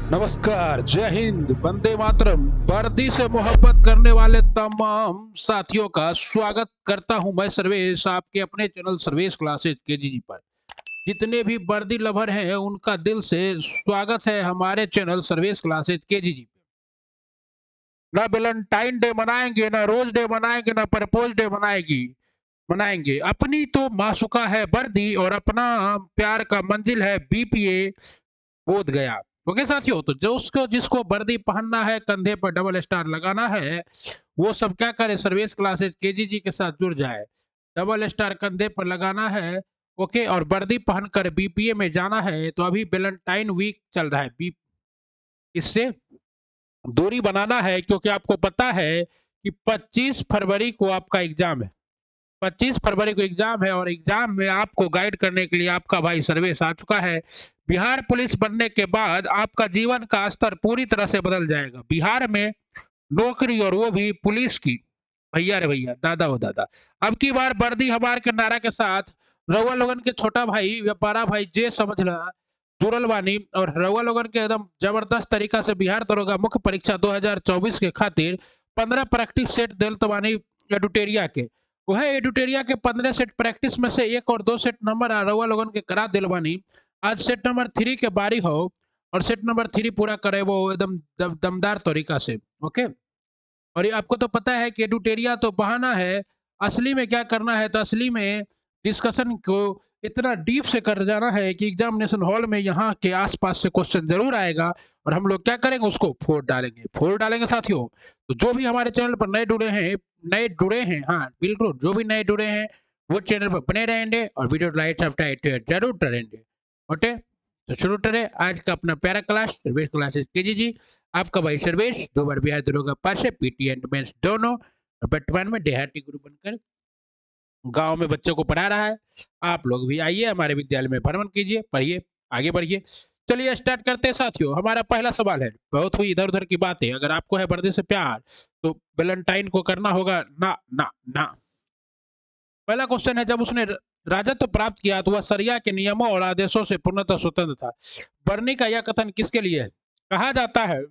नमस्कार, जय हिंद, वंदे मातरम। वर्दी से मोहब्बत करने वाले तमाम साथियों का स्वागत करता हूं मैं सर्वेश, आपके अपने चैनल सर्वेश क्लासेज केजीजी पर। जितने भी वर्दी लवर हैं उनका दिल से स्वागत है हमारे चैनल सर्वेश क्लासेज केजीजी पे। ना वैलेंटाइन डे मनाएंगे, ना रोज डे मनाएंगे, ना प्रपोज डे मनाएंगे। अपनी तो माशुका है वर्दी और अपना प्यार का मंजिल है बीपीए बोध गया। ओके साथियों, तो जो उसको जिसको वर्दी पहनना है, कंधे पर डबल स्टार लगाना है, वो सब क्या करे, सर्विस क्लासेज केजीजी के साथ जुड़ जाए। डबल स्टार कंधे पर लगाना है, ओके, और वर्दी पहनकर बीपीए में जाना है। तो अभी वैलेंटाइन वीक चल रहा है, बी इससे दूरी बनाना है, क्योंकि आपको पता है कि 25 फरवरी को आपका एग्जाम है। 25 फरवरी को एग्जाम है और एग्जाम में आपको गाइड करने के लिए आपका भाई सर्वेश आ चुका है। बिहार पुलिस बनने के बाद आपका जीवन का स्तर पूरी तरह से बदल जाएगा। बिहार में नौकरी, और वो भी पुलिस की। भैया रे भैया, दादा हो दादा। अब की बार वर्दी हमार के नारा के साथ रउआ लोगन के छोटा भाई या बड़ा भाई जे समझ ला जुड़ल बानी, और रउआ लोगन के एकदम जबरदस्त तरीका से बिहार दरोगा मुख्य परीक्षा 2024 के खातिर 15 प्रैक्टिस सेट दिल बानी एडुटेरिया के। वह एडुटेरिया के 15 सेट प्रैक्टिस में से एक और दो सेट नंबर रउआ लोगन के करा दिल बानी। आज सेट नंबर 3 के बारी हो, और सेट नंबर 3 पूरा करे वो एकदम दमदार तरीका से। ओके, और ये आपको तो पता है कि एडुटेरिया तो बहाना है। असली में क्या करना है, तो असली में डिस्कशन को इतना डीप से कर जाना है कि एग्जामिनेशन हॉल में यहाँ के आसपास से क्वेश्चन जरूर आएगा, और हम लोग क्या करेंगे, उसको फोड़ डालेंगे साथियों। तो जो भी हमारे चैनल पर नए जुड़े हैं, हाँ बिल्कुल, जो भी नए जुड़े हैं वो चैनल पर बने रहेंगे और वीडियो लाइक सब्सक्राइब जरूर करेंगे। ओके, तो शुरू करें आज का अपना प्यारा क्लास सर्वेश क्लासेस केजीजी। आपका भाई सर्वेश 2 बार बिहार दरोगा पास है, पीटी एंड मेंस दोनों, और वर्तमान में देहाती गुरु बनकर गांव में बच्चों को पढ़ा रहा है। आप लोग भी आइए हमारे विद्यालय में भ्रमण कीजिए, पढ़िए, आगे बढ़िए। चलिए स्टार्ट करते हैं साथियों। हमारा पहला सवाल है, बहुत हुई इधर उधर की बातें, अगर आपको है वर्दी से प्यार तो वैलेंटाइन को करना होगा ना ना ना। पहला क्वेश्चन है, जब उसने राजत्व प्राप्त किया तो वह सरिया के नियमों और आदेशों से पूर्णतः स्वतंत्र था। बर्नी का यह कथन किसके लिए है? कहा जाता है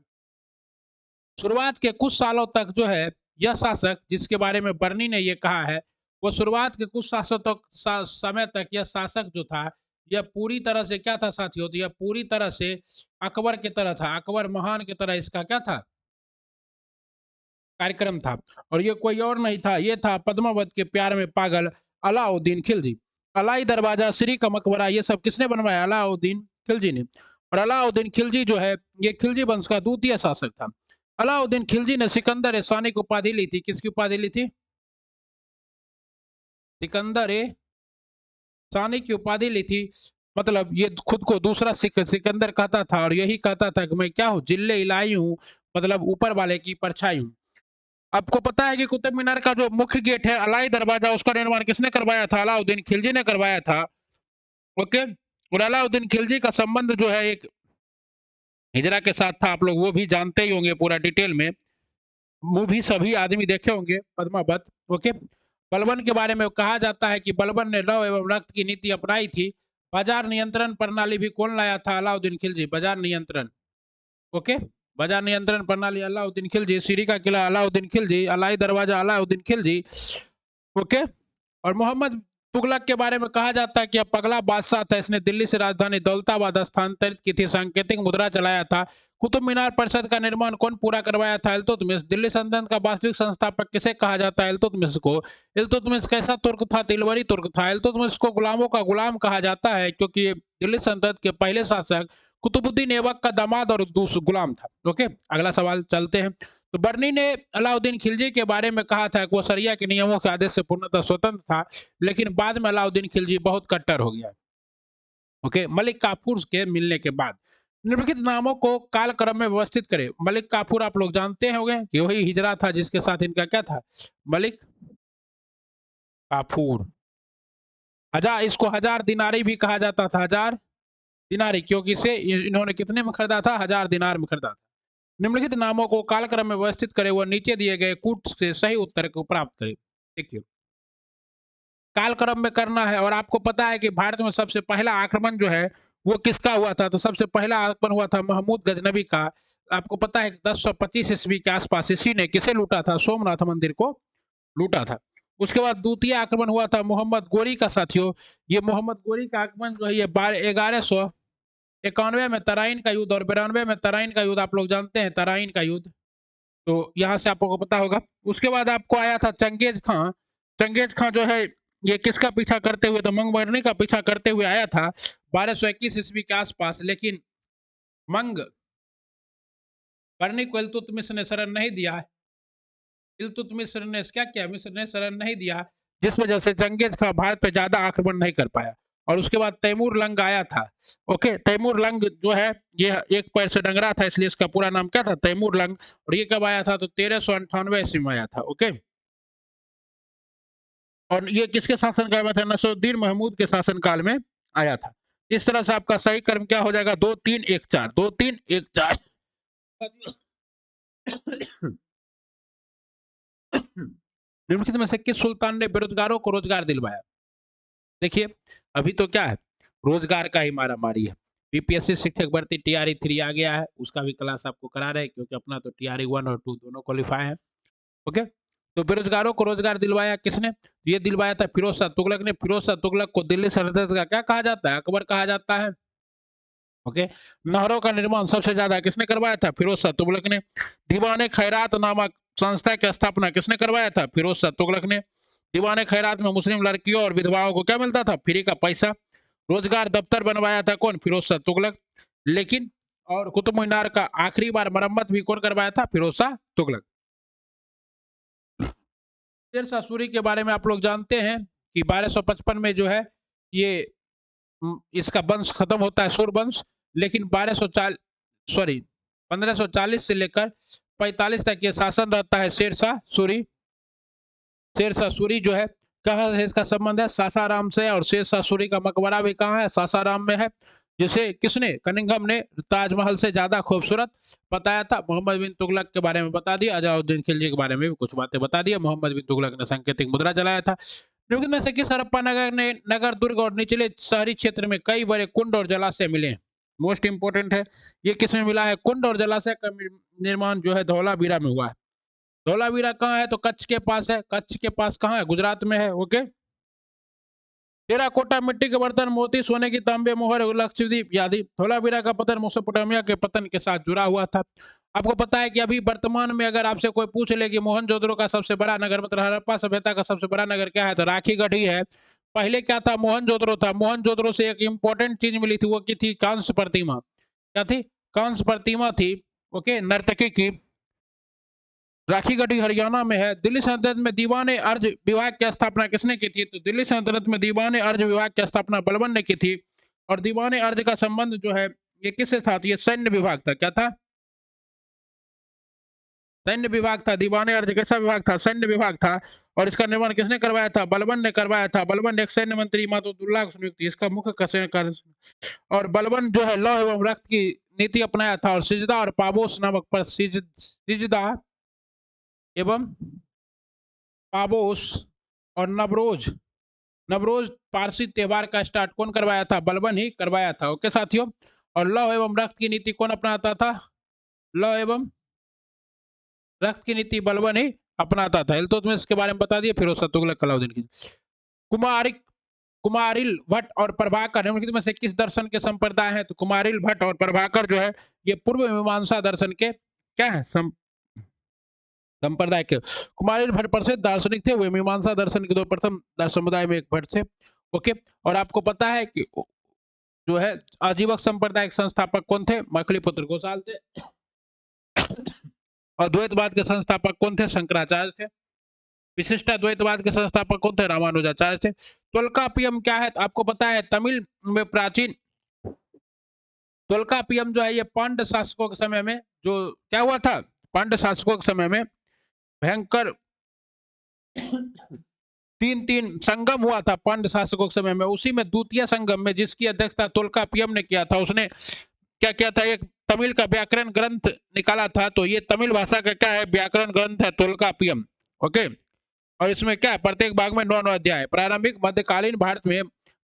शुरुआत के कुछ सालों तक जो है, यह शासक जिसके बारे में बर्नी ने यह कहा है, वो शुरुआत के कुछ समय तक यह शासक जो था, यह पूरी तरह से क्या था साथियों, तो यह पूरी तरह से अकबर की तरह था, अकबर महान की तरह इसका क्या था, कार्यक्रम था। और ये कोई और नहीं था, ये था पद्मावत के प्यार में पागल अलाउद्दीन खिलजी। अलाई दरवाजा, श्री का मकबरा, ये सब किसने बनवाया? अलाउद्दीन खिलजी ने। और अलाउद्दीन खिलजी जो है, ये खिलजी वंश का द्वितीय शासक था। अलाउद्दीन खिलजी ने सिकंदर ए सानी की उपाधि ली थी। किसकी उपाधि ली थी? सिकंदर ए सानी की उपाधि ली थी। मतलब ये खुद को दूसरा सिकंदर कहता था, और यही कहता था कि मैं क्या हूँ, जिले इलाई हूँ, मतलब ऊपर वाले की परछाई हूँ। आपको पता है कि कुतुब मीनार का जो मुख्य गेट है, अलाई दरवाजा, उसका निर्माण किसने करवाया था? अलाउद्दीन खिलजी ने करवाया था। ओके, और अलाउद्दीन खिलजी का संबंध जो है एक हिजरा के साथ था, आप लोग वो भी जानते ही होंगे पूरा डिटेल में। मूवी सभी आदमी देखे होंगे, पद्मावत। ओके, बलबन के बारे में कहा जाता है कि बलबन ने लव एवं रक्त की नीति अपनाई थी। बाजार नियंत्रण प्रणाली भी कौन लाया था? अलाउद्दीन खिलजी। बाजार नियंत्रण, ओके, बाजार नियंत्रण प्रणाली अलाउद्दीन खिलजी। सीरी का किला अलाउद्दीन खिलजी। अलाई दरवाजा अलाउद्दीन खिलजी। ओके, और मोहम्मद तुगलक के बारे में कहा जाता है कि यह पगला बादशाह था, इसने दिल्ली से राजधानी दौलताबाद स्थानांतरित की थी, सांकेतिक मुद्रा चलाया था। कुतुब मीनार परिषद का निर्माण कौन पूरा करवाया था? इल्तुतमिश। दिल्ली सल्तनत का वास्तविक संस्थापक किसे कहा जाता है? इल्तुतमिश को। इल्तुतमिश कैसा तुर्क था? तिलवरी तुर्क था। इल्तुतमिश को गुलामों का गुलाम कहा जाता है, क्योंकि ये दिल्ली सल्तनत के पहले शासक कुतुबुद्दीन ऐबक का दामाद और गुलाम था। ओके, अगला सवाल चलते हैं। तो बर्नी ने अलाउद्दीन खिलजी के बारे में कहा था कि वो सरिया के नियमों के आदेश से पूर्णतः स्वतंत्र था, लेकिन बाद में अलाउद्दीन खिलजी बहुत कट्टर हो गया। ओके, मलिक काफूर के मिलने के बाद निम्नलिखित नामों को कालक्रम में व्यवस्थित करें। मलिक काफूर आप लोग जानते होंगे कि वही हिजरा था जिसके साथ इनका क्या था, मलिक काफूर। हजार, इसको हजार दिनारी भी कहा जाता था, हजार दिनारी, क्योंकि इसे इन्होंने कितने में खरीदा था? 1000 दिनार में खरीदा था। निम्नलिखित नामों को कालक्रम में व्यवस्थित करें व नीचे दिए गए कूट से सही उत्तर को प्राप्त करें। देखिए, कालक्रम में करना है, और आपको पता है कि भारत में सबसे पहला आक्रमण जो है वो किसका हुआ था? तो सबसे पहला आक्रमण हुआ था महमूद गजनबी का। आपको पता है 1025 ईस्वी के आसपास इसी ने किसे लूटा था? सोमनाथ मंदिर को लूटा था। उसके बाद द्वितीय आक्रमण हुआ था मोहम्मद गोरी का साथियों। ये मोहम्मद गोरी का आक्रमण जो है ये 1191 में तराइन का युद्ध और 92 में तराइन का युद्ध, आप लोग जानते हैं तराइन का युद्ध, तो यहाँ से आपको पता होगा। उसके बाद आपको आया था चंगेज खां। चंगेज खां जो है ये किसका पीछा करते हुए? तो मंगबरनी का पीछा करते हुए आया था 1221 ईस्वी के आसपास, लेकिन मंग बरनी को इल्तुतमिश ने शरण नहीं दिया। इल्तुतमिश ने क्या किया? मिस्र ने शरण नहीं दिया, जिस वजह से चंगेज खां भारत पे ज्यादा आक्रमण नहीं कर पाया। और उसके बाद तैमूर लंग आया था। ओके, तैमूर लंग जो है ये एक पैर से डंगरा था, इसलिए इसका पूरा नाम क्या था? तैमूर लंग। और ये कब आया था? तो 1398 ईस्वी में आया था। ओके, और ये किसके शासनकाल में था? नसरुद्दीन महमूद के शासनकाल में आया था। इस तरह से आपका सही क्रम क्या हो जाएगा? 2 3 1 4, 2 3 1 4। निम्नलिखित में से किस सुल्तान ने बेरोजगारों को रोजगार दिलवाया? देखिए, अभी तो क्या है, रोजगार का ही मारा मारी है। बीपीएससी शिक्षक भर्ती टीआरई 3 आ गया है, उसका भी क्लास आपको करा रहे हैं, क्योंकि अपना तो टीआरई 1 और 2 दोनों क्वालिफाई है। ओके, तो बेरोजगारों को रोजगार दिलवाया किसने? ये दिलवाया था फिरोज शाह तुगलक ने। फिरोज शाह तुगलक को दिल्ली सल्तनत का क्या कहा जाता है? अकबर कहा जाता है। ओके, नहरों का निर्माण सबसे ज्यादा किसने करवाया था? फिरोज शाह तुगलक ने। दीवाने खैरात नामक संस्था की स्थापना किसने करवाया था? फिरोज शाह तुगलक ने। दीवाने खैरात में मुस्लिम लड़कियों और विधवाओं को क्या मिलता था? फ्री का पैसा। रोजगार दफ्तर बनवाया था कौन? फिरोज शाह तुगलक। लेकिन और कुतुब मीनार का आखिरी बार मरम्मत भी कौन करवाया था? फिरोज शाह तुगलक। शेर शाह सूरी के बारे में आप लोग जानते हैं कि 1255 में जो है ये इसका वंश खत्म होता है, सूर वंश। लेकिन 1540 से लेकर 45 तक ये शासन रहता है शेरशाह सूरी। शेरशाह सूरी जो है कहाँ है इसका संबंध है? सासाराम से। और शेरशाह सूरी का मकबरा भी कहाँ है? सासाराम में है, जिसे किसने? कनिंघम ने ताजमहल से ज्यादा खूबसूरत बताया था। मोहम्मद बिन तुगलक के बारे में बता दिया। अलाउद्दीन खिलजी के बारे में भी कुछ बातें बता दिया। मोहम्मद बिन तुगलक ने सांकेतिक मुद्रा जलाया था। निम्नलिखित में से किस हड़प्पा नगर ने नगर दुर्ग और निचले शहरी क्षेत्र में कई बड़े कुंड और जलाशय मिले हैं? मोस्ट इंपोर्टेंट है, ये किसमें मिला है? कुंड और जलाशय का निर्माण जो है धौलावीरा में हुआ है। धौलावीरा कहाँ है? तो कच्छ के पास है। कच्छ के पास कहाँ है? गुजरात में है। ओके, टेराकोटा मिट्टी के बर्तन, मोती, सोने की तांबे, मोहर, लक्षद्वीप आदि। धौलावीरा का पतन मेसोपोटामिया के पतन के साथ जुड़ा हुआ था। आपको पता है कि अभी वर्तमान में अगर आपसे कोई पूछ ले कि मोहनजोदड़ो का सबसे बड़ा नगर, मतलब हड़प्पा सभ्यता का सबसे बड़ा नगर क्या है? तो राखीगढ़ ही है। पहले क्या था? मोहनजोदड़ो था। मोहनजोदड़ो से एक इंपॉर्टेंट चीज मिली थी, वो की थी? कांस्य प्रतिमा। क्या थी? कांस्य प्रतिमा थी। ओके, नर्तकी की। राखीगढ़ी हरियाणा में है। दिल्ली सल्तनत में दीवाने अर्ज विभाग की स्थापना किसने की थी? तो दिल्ली सल्तनत में दीवाने अर्ज विभाग की स्थापना बलबन ने की थी। और दीवाने अर्ज का संबंध जो है ये किससे था? तो ये सैन्य विभाग था। क्या था? सैन्य विभाग था। दीवाने अर्ज कैसा विभाग था? सैन्य विभाग था। और इसका निर्माण किसने करवाया था? बलबन ने करवाया था। बलबन ने एक सैन्य मंत्री मातुदुल्लाह को नियुक्त की। इसका मुख्य कार्य। और बलबन जो है लौह एवं रक्त की नीति अपनाया था। और सिजदा और पाबोस नामक पर सिजदा एवं पाबोस और नवरोज, नवरोज पारसी त्योहार का स्टार्ट कौन करवाया था? बलबन ही करवाया था। ओके साथियों, और लौह एवं रक्त की नीति कौन अपनाता था? लौह एवं रक्त की नीति बलबन ही अपनाता था। इल्तुतमिश के बारे में बता दिए। फिरोज शाह तुगलक, अलाउद्दीन की। कुमारिक कुमारिल भट्ट और प्रभाकर निम्नलिखित में से किस दर्शन के संप्रदाय हैं? तो कुमारिल भट्ट और प्रभाकर जो है ये पूर्व मीमांसा दर्शन के क्या है? संप्रदाय के। कुमारिल भट्ट प्रसिद्ध दार्शनिक थे। वे मीमांसा दर्शन के दो प्रथम समुदाय में एक भट्ट थे। ओके, और आपको पता है कि जो है आजीवक संप्रदाय के संस्थापक कौन थे? मखलीपुत्र गोसाल थे। और द्वैतवाद के संस्थापक कौन थे? शंकराचार्य थे। विशिष्टाद्वैतवाद के संस्थापक कौन थे? रामानुजाचार्य थे। त्वल्कापियम क्या है? तो आपको पता है तमिल में प्राचीन त्वल्कापियम जो है ये पांड्य शासकों के समय में जो क्या हुआ था? पांड्य शासकों के समय में भयंकर 3 संगम हुआ था पांड्य शासकों के समय में। उसी में द्वितीय संगम में जिसकी अध्यक्षता त्वल्कापियम ने किया था, उसने क्या किया था? एक तमिल का व्याकरण ग्रंथ निकाला था। तो ये तमिल भाषा का क्या है? व्याकरण ग्रंथ है त्वल्कापियम। ओके, और इसमें क्या है? प्रत्येक भाग में 9 अध्याय। प्रारंभिक मध्यकालीन भारत में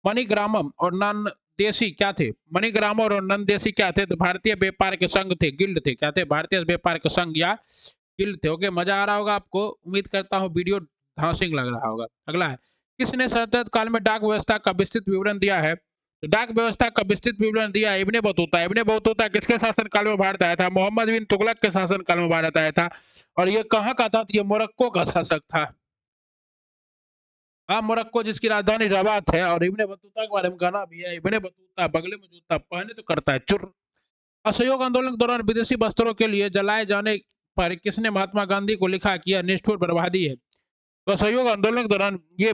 मणिग्रामम और देसी क्या थे, मणिग्रामर और नंद देसी क्या थे, तो भारतीय व्यापार के संघ थे, गिल्ड थे, क्या थे, भारतीय व्यापार के संघ या गिल्ड थे। ओके, मजा आ रहा होगा आपको, उम्मीद करता हूँ वीडियो धांसिंग लग रहा होगा। अगला है, किसने सल्तनत काल में डाक व्यवस्था का विस्तृत विवरण दिया है, तो डाक व्यवस्था का विस्तृत विवरण दिया है इब्ने बतूता। इब्ने बतूता किसके शासन काल में भारत आया था, मोहम्मद बिन तुगलक के शासन काल में भारत आया था। और ये कहाँ का था, तो ये मोरक्को का शासक था। हाँ, मोरक्को जिसकी राजधानी रबात है। और इब्ने बतूता के बारे में गाना भी है, इब्ने बतूता बगले में जूता पहने तो करता है चुर। असहयोग आंदोलन के दौरान विदेशी वस्त्रों के लिए जलाए जाने पर किसने महात्मा गांधी को लिखा कि यह निष्ठुर बर्बादी है, तो असहयोग आंदोलन के दौरान ये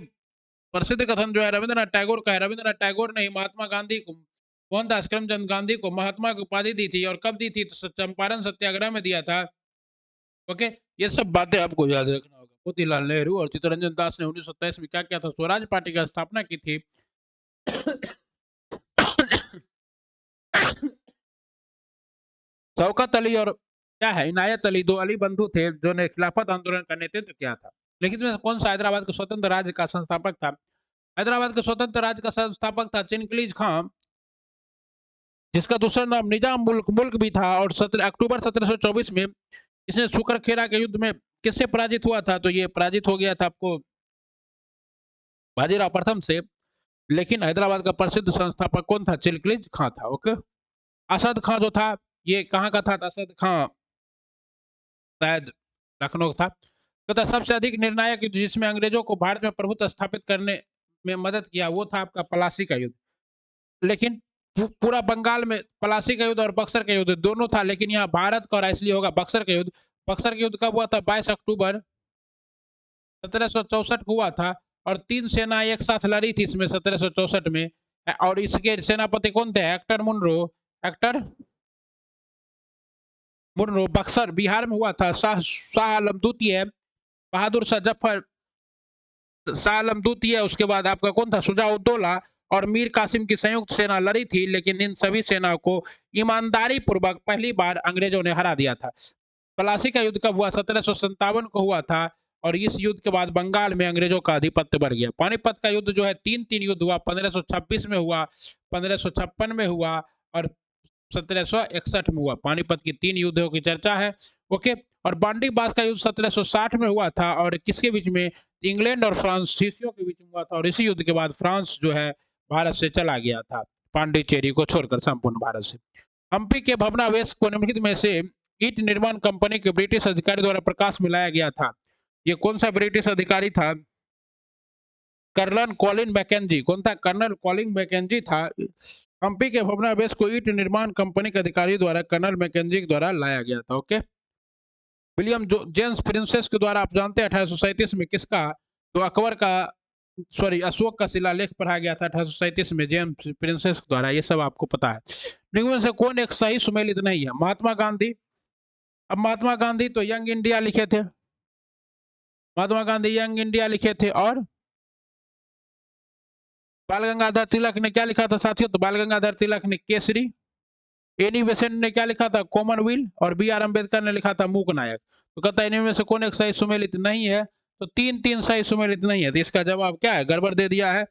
प्रसिद्ध कथन जो है रविंद्रनाथ टैगोर का है। रविंद्रनाथ टैगोर ने ही महात्मा गांधी को, मोहनदास करमचंद गांधी को महात्मा की उपाधि दी थी। और कब दी थी, तो चंपारण सत्याग्रह में दिया था। ओके, ये सब बातें आपको याद रखना होगा। मोतीलाल नेहरू और चित्तरंजन दास ने 1927 में क्या किया था, स्वराज पार्टी की स्थापना की थी। शौकत अली और क्या है, इनायत अली, दो अली बंधु थे जो ने खिलाफत आंदोलन का नेतृत्व किया था। लेकिन में कौन सा हैदराबाद के स्वतंत्र राज्य का संस्थापक था, हैदराबाद के स्वतंत्र राज्य का संस्थापक था चिनकलीज खान, जिसका दूसरा नाम निजाम मुल्क मुल्क भी था। और 17 अक्टूबर 1724 में इसने सुकरखेड़ा के युद्ध में किससे पराजित हुआ था, तो ये पराजित हो गया था आपको बाजीराव प्रथम से। लेकिन हैदराबाद का प्रसिद्ध संस्थापक कौन था, चिलकलीज खां था। ओके, असद खां जो था ये कहाँ का था, असद खां शायद लखनऊ था। तथा सबसे अधिक निर्णायक युद्ध जिसमें अंग्रेजों को भारत में प्रभुत्व स्थापित करने में मदद किया वो था आपका पलासी का युद्ध। लेकिन पूरा बंगाल में पलासी का युद्ध और बक्सर का युद्ध दोनों था, लेकिन यहाँ भारत का और इसलिए होगा बक्सर का युद्ध। बक्सर का युद्ध कब हुआ था, 22 अक्टूबर 1764 को हुआ था। और 3 सेना एक साथ लड़ी थी इसमें 1764 में। और इसके सेनापति कौन थे, Hector Munro, Hector Munro. Buxar Bihar में हुआ था, शाह आलम द्वितीय, बहादुर शाह जफर, शाह आलम द्वितीय, उसके बाद आपका कौन था, शुजाउद्दौला और मीर कासिम की संयुक्त सेना लड़ी थी। लेकिन इन सभी सेनाओं को ईमानदारी पूर्वक पहली बार अंग्रेजों ने हरा दिया था। पलासी का युद्ध कब हुआ, 1757 को हुआ था। और इस युद्ध के बाद बंगाल में अंग्रेजों का आधिपत्य बढ़ गया। पानीपत का युद्ध जो है 3 युद्ध हुआ, 1526 में हुआ, 1556 में हुआ और 1761 में हुआ। पानीपत की 3 युद्धों की चर्चा है। ओके, और बांडी बास का युद्ध 1760 में हुआ था। और किसके बीच में, इंग्लैंड और फ्रांसीसियों के बीच में हुआ था। और इसी युद्ध के बाद फ्रांस जो है भारत से चला गया था, पांडिचेरी को छोड़कर संपूर्ण भारत से। हम्पी के भग्नावशेष को निम्नलिखित में से ईट निर्माण कंपनी के ब्रिटिश अधिकारी द्वारा प्रकाश में लाया गया था, ये कौन सा ब्रिटिश अधिकारी था, कर्नल कॉलिन मैकेंजी। कौन था, कर्नल कॉलिन मैकेंजी था। हम्पी के भग्नावशेष को ईट निर्माण कंपनी के अधिकारी द्वारा कर्नल मैकेंजी के द्वारा लाया गया था। ओके, विलियम जेम्स प्रिंसेस के द्वारा आप जानते हैं 1837 में किसका, तो अकबर का, सॉरी अशोक का शिलालेख पढ़ा गया था 1837 में जेम्स प्रिंसेस के द्वारा। ये सब आपको पता है। निम्न में से कौन एक सही सुमेलित नहीं है, महात्मा गांधी। अब महात्मा गांधी तो यंग इंडिया लिखे थे, महात्मा गांधी यंग इंडिया लिखे थे। और बाल गंगाधर तिलक ने क्या लिखा था साथियों, तो बाल गंगाधर तिलक ने केसरी। एनी बेसेंट ने क्या लिखा था, कॉमनवेल्थ। और बी आर अम्बेडकर ने लिखा था मूक नायक। तो कहता है इनमें से कौन एक सही सुमेलित नहीं है, तो 3 सही सुमेलित नहीं है। तो इसका जवाब क्या है, गड़बड़ दे दिया है।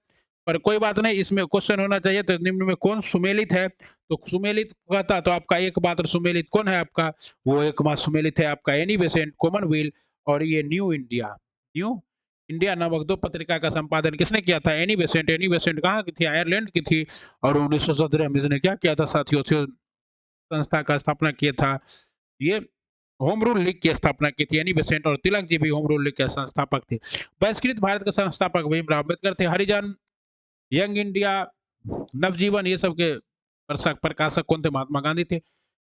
पर कोई बात नहीं, इसमें क्वेश्चन होना चाहिए तो निम्न में कौन सुमेलित है, तो सुमेलित कहता तो आपका एकमात्र सुमेलित कौन है आपका, वो एकमात्र सुमेलित है आपका एनी बेसेंट, कॉमनवेल्थ और ये न्यू इंडिया। न्यू इंडिया नामक 2 पत्रिका का संपादन किसने किया था, एनी बेसेंट। एनी बेसेंट कहाँ की थी, आयरलैंड की थी। और 1917 में इसने क्या किया था साथियों, संस्था का स्थापना किया था, ये होम रूल लीग की स्थापना की थी एनी बेसेंट। और तिलक जी भी होम रूल लीग के संस्थापक थे। बहिष्कृत भारत के संस्थापक भीमराव अम्बेडकर थे। हरिजन, यंग इंडिया, नवजीवन, ये सब के प्रकाशक कौन थे, महात्मा गांधी थे।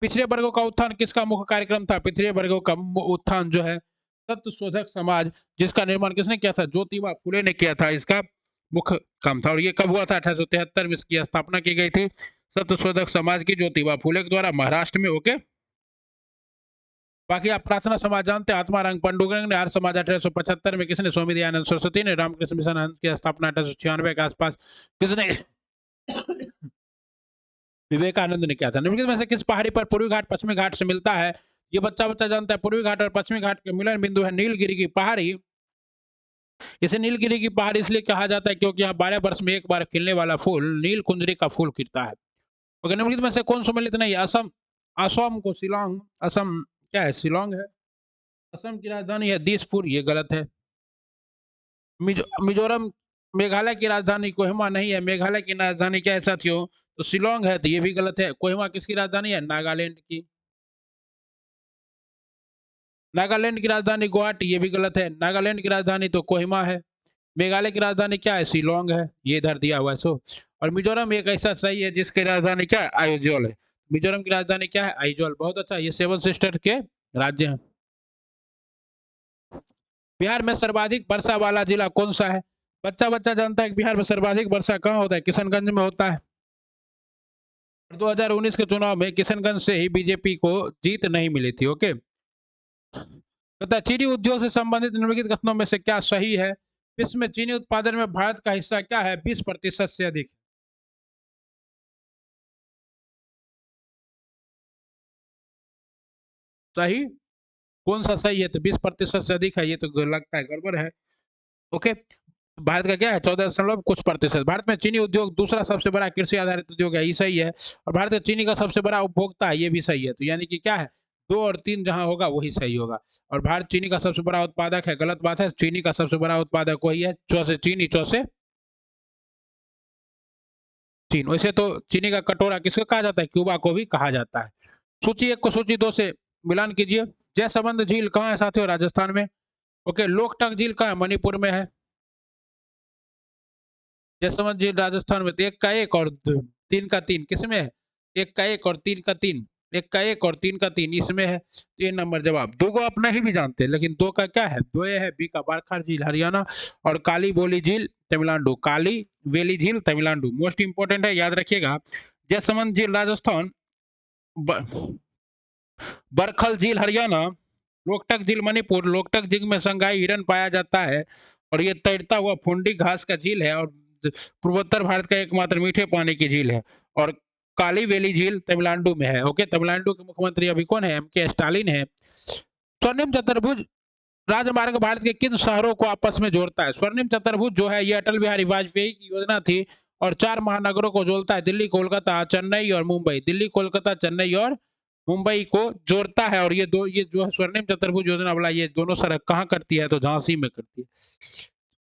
पिछड़े वर्गों का उत्थान किसका मुख्य कार्यक्रम था, पिछड़े वर्गों का उत्थान जो है सत्य शोधक समाज, जिसका निर्माण किसने किया था, ज्योतिबा फुले ने किया था, इसका मुख्य काम था। और ये कब हुआ था, 1873 में इसकी स्थापना की गई थी, सत्य शोधक समाज की ज्योतिबा फुले के द्वारा, महाराष्ट्र में। ओके, बाकी आप प्रार्थना समाज जानते हैं, आत्माराम पांडुरंग ने। आर्य समाज 1875 में किसने, स्वामी दयानंद सरस्वती ने। रामकृष्ण मिशन आनंद की स्थापना 1896 के आसपास किसने, विवेकानंद ने किया था। निम्नलिखित में से किस पहाड़ी पर पूर्वी घाट पश्चिमी घाट से मिलता है, ये बच्चा जानता है। पूर्वी घाट और पश्चिमी घाट के मिलन बिंदु है नीलगिरी की पहाड़ी। इसे नीलगिरी की पहाड़ इसलिए कहा जाता है क्योंकि यहाँ 12 वर्ष में एक बार खिलने वाला फूल नील कुंजरी का फूल खिलता है। ओके, निम्नलिखित में से कौन सम्मिलित नहीं है? असम, असम को शिलोंग, असम क्या है? शिलोंग है। असम की राजधानी है दिसपुर, ये गलत है। मिजोरम, मेघालय की राजधानी कोहिमा नहीं है। मेघालय की राजधानी क्या है साथियों? तो शिलोंग है, तो ये भी गलत है। कोहिमा किसकी राजधानी है? नागालैंड की। नागालैंड की राजधानी गुवाहाटी, ये भी गलत है। नागालैंड की राजधानी तो कोहिमा है। मेघालय की राजधानी क्या है? शिलोंग है, ये इधर दिया हुआ है सो। और मिजोरम एक ऐसा सही है जिसकी राजधानी क्या है? आइजोल है। मिजोरम की राजधानी क्या है? आइजोल। बहुत अच्छा, ये सेवन सिस्टर के राज्य हैं। बिहार में सर्वाधिक वर्षा वाला जिला कौन सा है? बच्चा बच्चा जानता है कि बिहार में सर्वाधिक वर्षा कहाँ होता है? किशनगंज में होता है। 2019 के चुनाव में किशनगंज से ही बीजेपी को जीत नहीं मिली थी। ओके, तथा चीनी उद्योग से संबंधित निम्नलिखित कथनों में से क्या सही है? विश्व में चीनी उत्पादन में भारत का हिस्सा क्या है? 20% से अधिक। सही? कौन सा सही है? तो 20% से अधिक है, ये तो लगता है गड़बड़ है। ओके, भारत का क्या है? 14 दशमलव कुछ %। भारत में चीनी उद्योग दूसरा सबसे बड़ा कृषि आधारित उद्योग है, ये सही है। और भारत का चीनी का सबसे बड़ा उपभोक्ता है, ये भी सही है। तो यानी कि क्या है? 2 और 3 जहां होगा वही सही होगा। और भारत चीनी का सबसे बड़ा उत्पादक है, गलत बात है। चीनी का सबसे बड़ा उत्पादक वही है, चौसे चीनी, चौसे चीन। वैसे तो चीनी का कटोरा किसको कहा जाता है? क्यूबा को भी कहा जाता है। सूची 1 को सूची 2 से मिलान कीजिए। जयसमंद झील कहाँ है साथियों? राजस्थान में। ओके, लोकटक झील कहाँ है? मणिपुर में है। जयसमंद झील राजस्थान में। तो 1 का 1 और 3 का 3 किसमें है? 1 का 1 और 3 का 3, 1 का 1 और 3 का 3 इसमें है। तो ये नंबर जवाब। दो को आप नहीं भी जानते, लेकिन 2 का क्या है? 2 है। बी का बारखार झील हरियाणा और काली बोली झील तमिलनाडु। काली वेली झील तमिलनाडु। मोस्ट इंपोर्टेंट है, याद रखिएगा। जयसमंद झील राजस्थान, बरखल झील हरियाणा, लोकटक झील मणिपुर। लोकटक झील में संगाई हिरन पाया जाता है और ये तैरता हुआ फुंडी घास का झील है और पूर्वोत्तर भारत का एकमात्र मीठे पानी की झील है। और काली वेली झील तमिलनाडु में है। ओके, तमिलनाडु के मुख्यमंत्री अभी कौन है? एम के स्टालिन है। स्वर्णिम चतुर्भुज राजमार्ग भारत के किन शहरों को आपस में जोड़ता है? स्वर्णिम चतुर्भुज जो है ये अटल बिहारी वाजपेयी की योजना थी और 4 महानगरों को जोड़ता है, दिल्ली, कोलकाता, चेन्नई और मुंबई। दिल्ली, कोलकाता, चेन्नई और मुंबई को जोड़ता है। और ये जो है स्वर्णिम चतुर्भुज योजना वाला, ये दोनों सड़क कहाँ करती है? तो झांसी में करती है।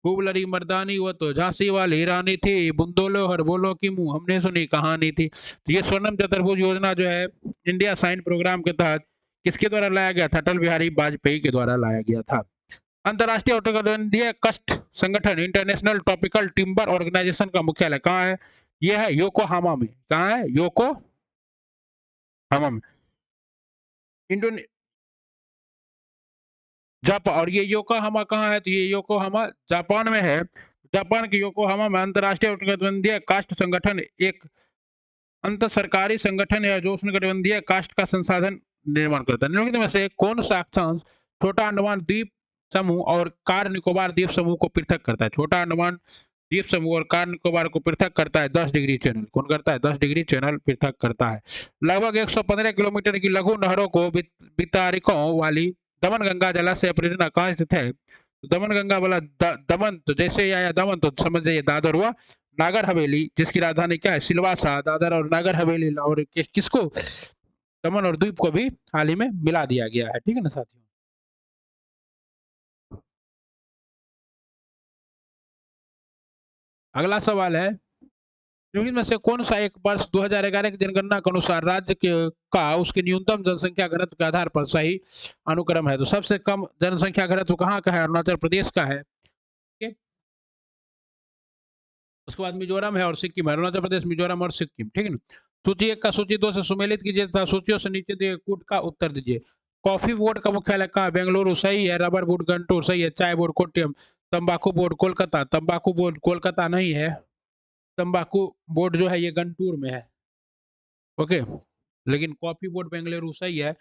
खूब लड़ी मर्दानी वो तो झांसी वाली रानी थी, बुंदोलो हर बोलो की मुंह हमने सुनी कहानी थी। तो ये स्वर्णिम चतुर्भुज योजना जो है इंडिया साइन प्रोग्राम के तहत किसके द्वारा लाया गया था? अटल बिहारी वाजपेयी के द्वारा लाया गया था। अंतर्राष्ट्रीय उष्णकटिबंधीय कष्ट संगठन इंटरनेशनल ट्रॉपिकल टिम्बर ऑर्गेनाइजेशन का मुख्यालय कहाँ है? यह है योकोहामा में। कहाँ है? योकोहामा में। इंडोने जापान। और ये योकोहामा कहाँ है? तो ये योकोहामा जापान में है। जापान के योकोहामा में अंतर्राष्ट्रीय उष्णकटिबंधीय काष्ठ संगठन एक अंतर सरकारी संगठन है जो उष्णकटिबंधीय काष्ठ का संसाधन निर्माण करता है। निम्नलिखित में से कौन सा अक्षांश छोटा अंडमान द्वीप समूह और कार निकोबार द्वीप समूह को पृथक करता है? छोटा अंडमान द्वीप समूह और कार निकोबार को पृथक करता है 10 डिग्री चैनल। कौन करता है? 10 डिग्री चैनल पृथक करता है। लगभग 115 किलोमीटर की लघु नहरों को वितारिकों वाली दमन गंगा जलाशय परियोजना कहाँ स्थित है? तो दमन गंगा वाला दमन, तो जैसे ही आया दमन तो समझ जाइए दादर हुआ। नागर हवेली जिसकी राजधानी क्या है? सिलवासा। दादर और नागर हवेली और किसको? दमन और द्वीप को भी हाल ही में मिला दिया गया है। ठीक है ना साथियों? अगला सवाल है, निम्न में से कौन सा एक वर्ष 2011 की जनगणना के अनुसार राज्य के का उसकी न्यूनतम जनसंख्या घनत्व के आधार पर सही अनुक्रम है? तो सबसे कम जनसंख्या घनत्व कहाँ का है? अरुणाचल प्रदेश का है। ठीक है? उसके बाद मिजोरम है और सिक्किम है। अरुणाचल प्रदेश, मिजोरम और सिक्किम। ठीक है ना? सूची 1 का सूची 2 से सुमेलित कीजिए तथा सूचियों से नीचे दिए कूट का उत्तर दीजिए। कॉफी बोर्ड का मुख्यालय कहाँ? बेंगलुरु, सही है। रबर बोर्ड गंटूर, सही है। चाय बोर्ड कोट्यम। तंबाकू बोर्ड कोलकाता, तंबाकू बोर्ड कोलकाता नहीं है। तंबाकू बोर्ड जो है ये गंटूर में है। ओके, लेकिन कॉफी बोर्ड बेंगलुरु सही है।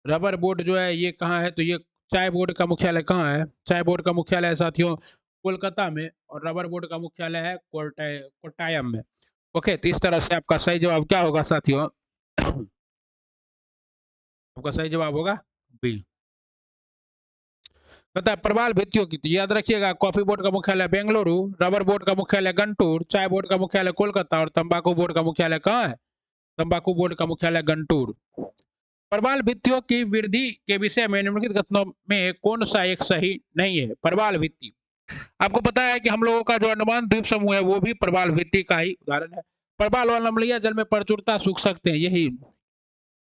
रबर बोर्ड जो है ये कहाँ है? तो ये चाय बोर्ड का मुख्यालय कहाँ है? चाय बोर्ड का मुख्यालय है साथियों कोलकाता में और रबर बोर्ड का मुख्यालय है कोट्टायम में। ओके, तो इस तरह से आपका सही जवाब क्या होगा साथियों? आपका सही जवाब होगा बी। बताए प्रबल भित्तियों की, तो याद रखिएगा कॉफी बोर्ड का मुख्यालय बेंगलुरु, रबर बोर्ड का मुख्यालय गंटूर, चाय बोर्ड का मुख्यालय कोलकाता और तंबाकू बोर्ड का मुख्यालय कहाँ है? तंबाकू बोर्ड का मुख्यालय गंटूर। प्रबल भित्तियों की वृद्धि के विषय में निम्नलिखित कथनों में कौन सा एक सही नहीं है? प्रबल भित्ति, आपको पता है कि हम लोगों का जो अंडमान द्वीप समूह है वो भी प्रबल भित्ति का ही उदाहरण है। प्रबल और अम्लीय जल में प्रचुरता सूख सकते हैं, यही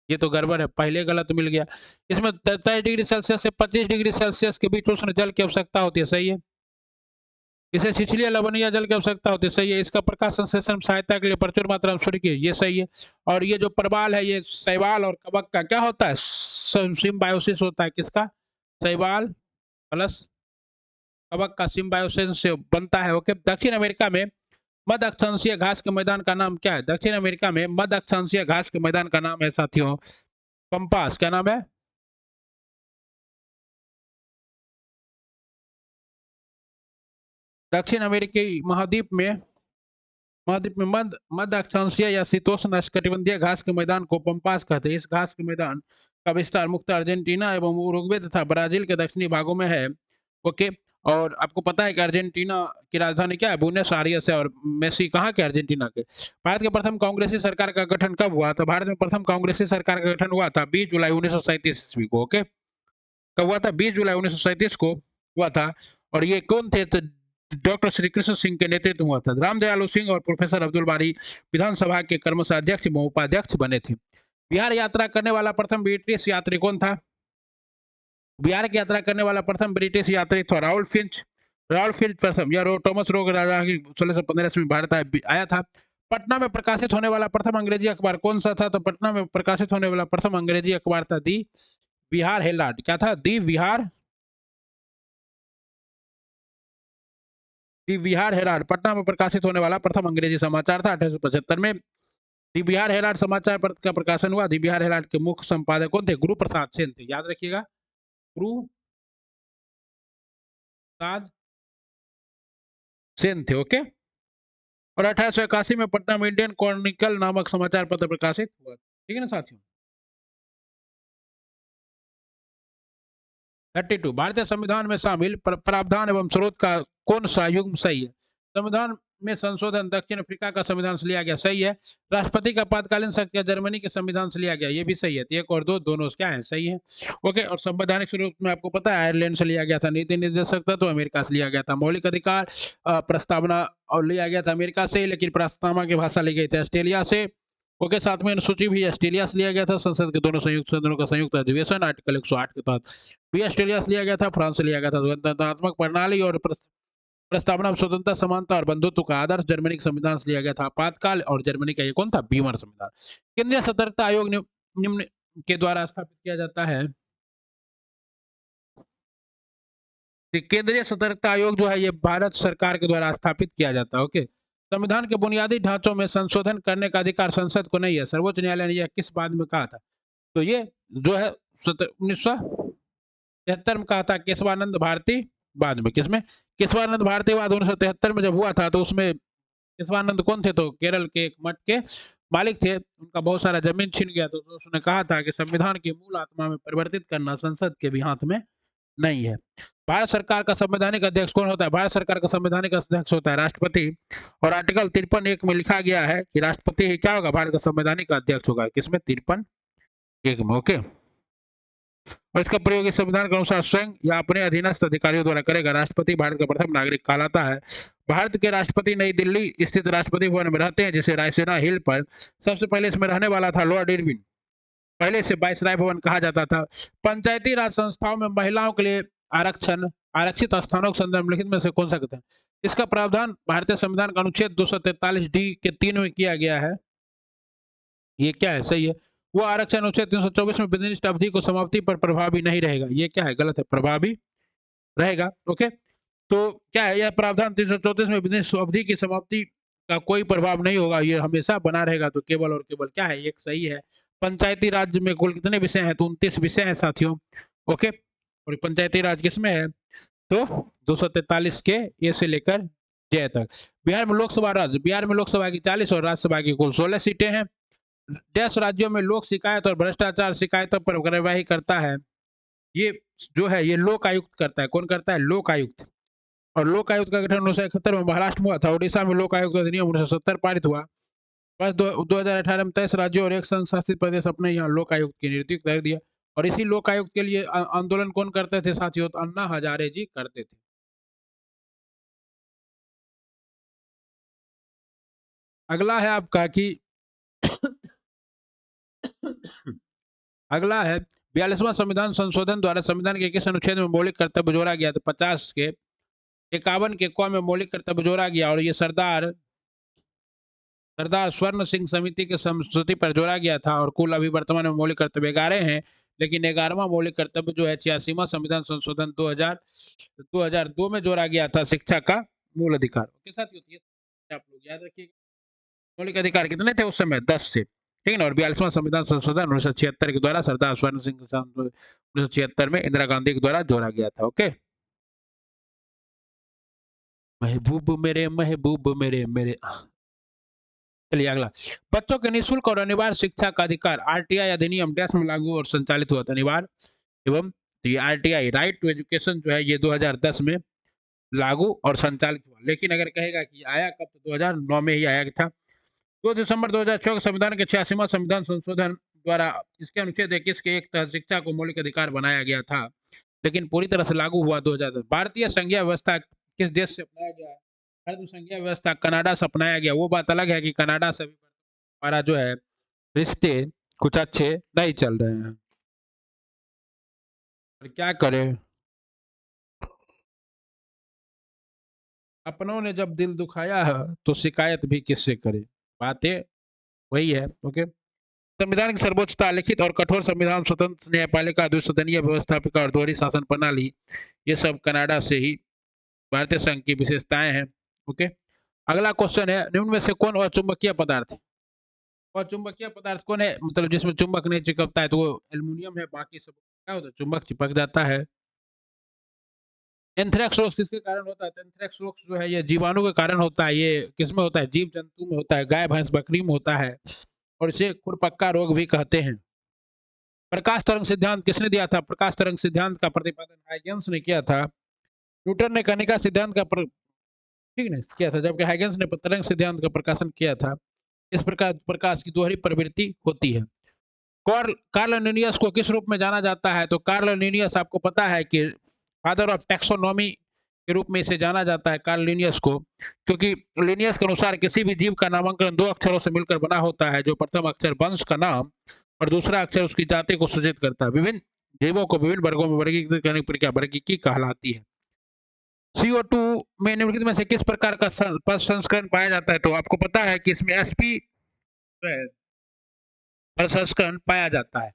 ये तो गड़बड़ है, पहले गलत मिल गया। इसमें 23 डिग्री सेल्सियस से 25 डिग्री सेल्सियस के बीच उष्ण जल की आवश्यकता होती है, सही है। इसे छिछली लवणीय जल की आवश्यकता होती है, सही है। इसका प्रकाश संश्लेषण में सहायता के लिए प्रचुर मात्रा में सूर्य की, ये सही है। और ये जो प्रबाल है ये शैवाल और कवक का क्या होता है? सिम्बायोसिस होता है, किसका? शैवाल प्लस कवक का सिम्बायोसिस से बनता है। ओके, दक्षिण अमेरिका में मध्य अक्षांशीय घास के मैदान का नाम क्या है? दक्षिण अमेरिका में मध्य अक्षांशीय घास के मैदान का नाम है साथियों पंपास। क्या नाम है? दक्षिण अमेरिकी महाद्वीप में मध्य अक्षांशीय या शीतोष्ण कटिबंधीय घास के मैदान को पंपास कहते हैं। इस घास के मैदान का विस्तार मुख्य अर्जेंटीना एवं उरुग्वे तथा ब्राजील के दक्षिणी भागों में है। ओके, और आपको पता है कि अर्जेंटीना की राजधानी क्या है? बुएनोस आयर्स है। और मेसी कहाँ के? अर्जेंटीना के। भारत के प्रथम कांग्रेसी सरकार का गठन कब हुआ था? भारत में प्रथम कांग्रेसी सरकार का गठन हुआ था 20 जुलाई 1937 ईस्वी को। ओके, कब हुआ था? 20 जुलाई 1937 को हुआ था। और ये कौन थे? तो डॉक्टर श्री कृष्ण सिंह के नेतृत्व में हुआ था। रामदयालु सिंह और प्रोफेसर अब्दुल बारी विधानसभा के क्रमशः अध्यक्ष एवं उपाध्यक्ष बने थे। बिहार यात्रा करने वाला प्रथम ब्रिटिश यात्री कौन था? बिहार की यात्रा करने वाला प्रथम ब्रिटिश यात्री था राउल फिंच। राउल फिंच प्रथम, या टॉमस रोग 1615 में भारत आया था। पटना में प्रकाशित होने वाला प्रथम अंग्रेजी अखबार कौन सा था? तो पटना में प्रकाशित होने वाला प्रथम अंग्रेजी अखबार था दी बिहार हेराल्ड। क्या था? दी बिहार हेराल्ड पटना में प्रकाशित होने वाला प्रथम अंग्रेजी समाचार था 1875 में। दी बिहार हेराल्ड समाचार पत्र का प्रकाशन हुआ। दी बिहार हेराल्ड के मुख्य संपादक कौन थे? गुरु प्रसाद सेन थे, याद रखिएगा, गुरु प्रसाद सेन थे। ओके, और 1881 में पटना में इंडियन क्रॉनिकल नामक समाचार पत्र प्रकाशित हुआ। ठीक है ना साथियों? 32 भारतीय संविधान में शामिल प्रावधान एवं स्रोत का कौन सा युग्म सही है? संविधान में संशोधन दक्षिण अफ्रीका का संविधान से लिया गया, सही है। राष्ट्रपति का आपातकालीन शक्ति जर्मनी के संविधान से लिया गया, ये भी सही है। एक और दो दोनों क्या है? सही है। ओके, और संवैधानिक स्वरूप में आपको पता है आयरलैंड से लिया गया था। नीति निर्देशक तत्व अमेरिका से लिया गया था। मौलिक अधिकार प्रस्तावना और लिया गया था अमेरिका से, लेकिन प्रस्तावना की भाषा ली गई थी ऑस्ट्रेलिया से। ओके, साथ में अनुसूची भी ऑस्ट्रेलिया से लिया गया था। संसद के दोनों संयुक्त सदनों का संयुक्त अधिवेशन आर्टिकल 108 के तहत भी ऑस्ट्रेलिया से लिया गया था। फ्रांस से लिया गया था। संविधानात्मक प्रणाली और प्रस्तावना में स्वतंत्रता, समानता और बंधुत्व का आदर्श जर्मनी के संविधान से लिया गया था। आपातकाल और जर्मनी का ये कौन था? बीमर संविधान। केंद्रीय सतर्कता आयोग निम्न के द्वारा स्थापित किया जाता है। केंद्रीय सतर्कता आयोग जो है ये भारत सरकार के द्वारा स्थापित किया जाता है। ओके, संविधान के बुनियादी ढांचों में संशोधन करने का अधिकार संसद को नहीं है। सर्वोच्च न्यायालय ने यह किस बाद में कहा था? तो ये जो है 1973 में कहा था केशवानंद भारती बाद में। किसमें? केशवानंद भारती बाद 1973 में जब हुआ था तो उसमें केशवानंद कौन थे? तो केरल के एक मठ के मालिक थे। उनका बहुत सारा जमीन छिन गया तो उसने कहा था कि संविधान की मूल आत्मा में परिवर्तित करना संसद के भी हाथ में नहीं है। भारत सरकार का संवैधानिक अध्यक्ष कौन होता है? भारत सरकार का संवैधानिक अध्यक्ष होता है राष्ट्रपति। और आर्टिकल 53(1) में लिखा गया है कि राष्ट्रपति ही क्या होगा? भारत का संवैधानिक अध्यक्ष होगा। किसमें? 53(1) में। ओके, और इसका प्रयोग इस संविधान के अनुसार स्वयं या अपने अधीनस्थ अधिकारियों द्वारा करेगा। राष्ट्रपति भारत का प्रथम नागरिक कहलाता है। भारत के राष्ट्रपति नई दिल्ली स्थित राष्ट्रपति भवन में रहते हैं, जिसे रायसीना हिल पर सबसे पहले इसमें रहने वाला था लॉर्ड इरविन। पहले से वायसराय भवन कहा जाता था। पंचायती राज संस्थाओं में महिलाओं के लिए आरक्षण आरक्षित स्थानों के संदर्भ लिखित में से कौन सा कहते हैं? इसका प्रावधान भारतीय संविधान का अनुच्छेद 243D के 3 में किया गया है। ये क्या है? सही है। वो आरक्षण अनुच्छेद 324 में विनिर्दिष्ट अवधि को समाप्ति पर प्रभावी नहीं रहेगा। ये क्या है? गलत है, प्रभावी रहेगा। ओके, तो क्या है? यह प्रावधान 334 में विनिर्दिष्ट अवधि की समाप्ति का कोई प्रभाव नहीं होगा, ये हमेशा बना रहेगा। तो केवल और केवल क्या है? एक सही है। पंचायती राज में कुल कितने विषय हैं? तो 29 विषय हैं साथियों। ओके, और पंचायती राज किसमें है? तो 243 के ए से लेकर जे तक। बिहार में लोकसभा राज्य, बिहार में लोकसभा की 40 और राज्यसभा की कुल 16 सीटें हैं। देश राज्यों में लोक शिकायत और भ्रष्टाचार शिकायतों पर कार्यवाही करता है। ये जो है ये लोक आयुक्त करता है। कौन करता है? लोक आयुक्त। और लोक आयुक्त का गठन 1971 में महाराष्ट्र में हुआ था। उड़ीसा में लोक आयुक्त अधिनियम 1970 पारित हुआ। बस 2018 में 23 राज्यों और एक संघ शासित प्रदेश अपने यहाँ लोक आयुक्त की नियुक्ति कर दिया। और इसी लोक आयुक्त के लिए आंदोलन कौन करते थे साथियों? तो अन्ना हजारे जी करते थे। अगला है आपका कि अगला है 42वां संविधान संशोधन द्वारा संविधान के किस अनुच्छेद में मौलिक कर्तव्य जोड़ा गया? तो 50 के 51 के क में मौलिक कर्तव्य जोड़ा गया। और ये सरदार स्वर्ण सिंह समिति की संस्तुति पर जोड़ा गया था। और कुल अभी वर्तमान में मौलिक कर्तव्य 11 हैं, लेकिन 11वां मौलिक कर्तव्य जो है 86वां संविधान संशोधन 2002 में जोड़ा गया था, शिक्षा का मूल अधिकार। ओके साथियों, आप लोग याद रखिएगा मौलिक अधिकार कितने थे उस समय? 10 से, ठीक है ना। और 42वां संविधान संशोधन 1976 के द्वारा सरदार स्वर्ण सिंह 1976 में इंदिरा गांधी के द्वारा जोड़ा गया था। ओके, महबूब मेरे मेरे चलिए अगला, बच्चों के निःशुल्क और अनिवार्य शिक्षा का अधिकार आरटीआई अधिनियम डैश में लागू और संचालित हुआ था। अनिवार्य एवं तो ये आरटीआई राइट टू एजुकेशन जो है ये 2010 में लागू और संचालित हुआ। लेकिन अगर कहेगा कि आया कब, तो 2009 में ही आया था। 2 दिसंबर 2006 संविधान के 86वां संविधान संशोधन द्वारा इसके अनुच्छेद 21 के एक तहत शिक्षा को मौलिक अधिकार बनाया गया था, लेकिन पूरी तरह से लागू हुआ 2010। भारतीय संघीय व्यवस्था किस देश से अपनाया गया है? भारतीय संघीय व्यवस्था कनाडा से अपनाया गया। वो बात अलग है कि कनाडा से भी हमारा जो है रिश्ते कुछ अच्छे नहीं चल रहे हैं, पर क्या करें, अपनों ने जब दिल दुखाया है तो शिकायत भी किससे करे। बातें वही है। ओके, संविधान की सर्वोच्चता, लिखित और कठोर संविधान, स्वतंत्र न्यायपालिका, द्विसदनीय व्यवस्थापिका और दोहरी शासन प्रणाली, ये सब कनाडा से ही भारतीय संघ की विशेषताएं हैं। ओके, अगला क्वेश्चन है, निम्न में से कौन अचुंबकीय पदार्थ है? अचुंबकीय पदार्थ कौन है? मतलब जिसमें चुंबक नहीं चिपकता है, तो वो एल्युमिनियम है। बाकी सब क्या होता है? चुंबक चिपक जाता है। एंथ्रेक्स रोग किसके कारण होता है? एंथ्रेक्स रोग जो है ये जीवाणु के कारण होता है। ये किसमें होता है? जीव जंतु में होता है, गाय भैंस बकरी में होता है, और इसे खुरपक्का रोग भी कहते हैं। प्रकाश तरंग सिद्धांत किसने दिया था? प्रकाश तरंग सिद्धांत का प्रतिपादन हाइगेंस ने किया था। न्यूटन ने कनिका सिद्धांत का ठीक है किया था, जबकि हाइगेंस ने तरंग सिद्धांत का प्रकाशन किया था। इस प्रकार प्रकाश की दोहरी प्रवृत्ति होती है। कार्ल लिनियस को किस रूप में जाना जाता है? तो कार्ल लिनियस आपको पता है कि फादर ऑफ टैक्सोनॉमी के रूप में इसे जाना जाता है, कार्ल लिनियस को, क्योंकि लिनियस के अनुसार किसी भी जीव का नामकरण 2 अक्षरों से मिलकर बना होता है, जो प्रथम अक्षर वंश का नाम और दूसरा अक्षर उसकी जाति को सूचित करता है। विभिन्न जीवों को विभिन्न वर्गों में वर्गीकृत करने की प्रक्रिया वर्गीकी कहलाती है। CO2 में निम्नलिखित में से किस प्रकार का संस्करण पाया जाता है? तो आपको पता है कि इसमें sp संस्करण पाया जाता है।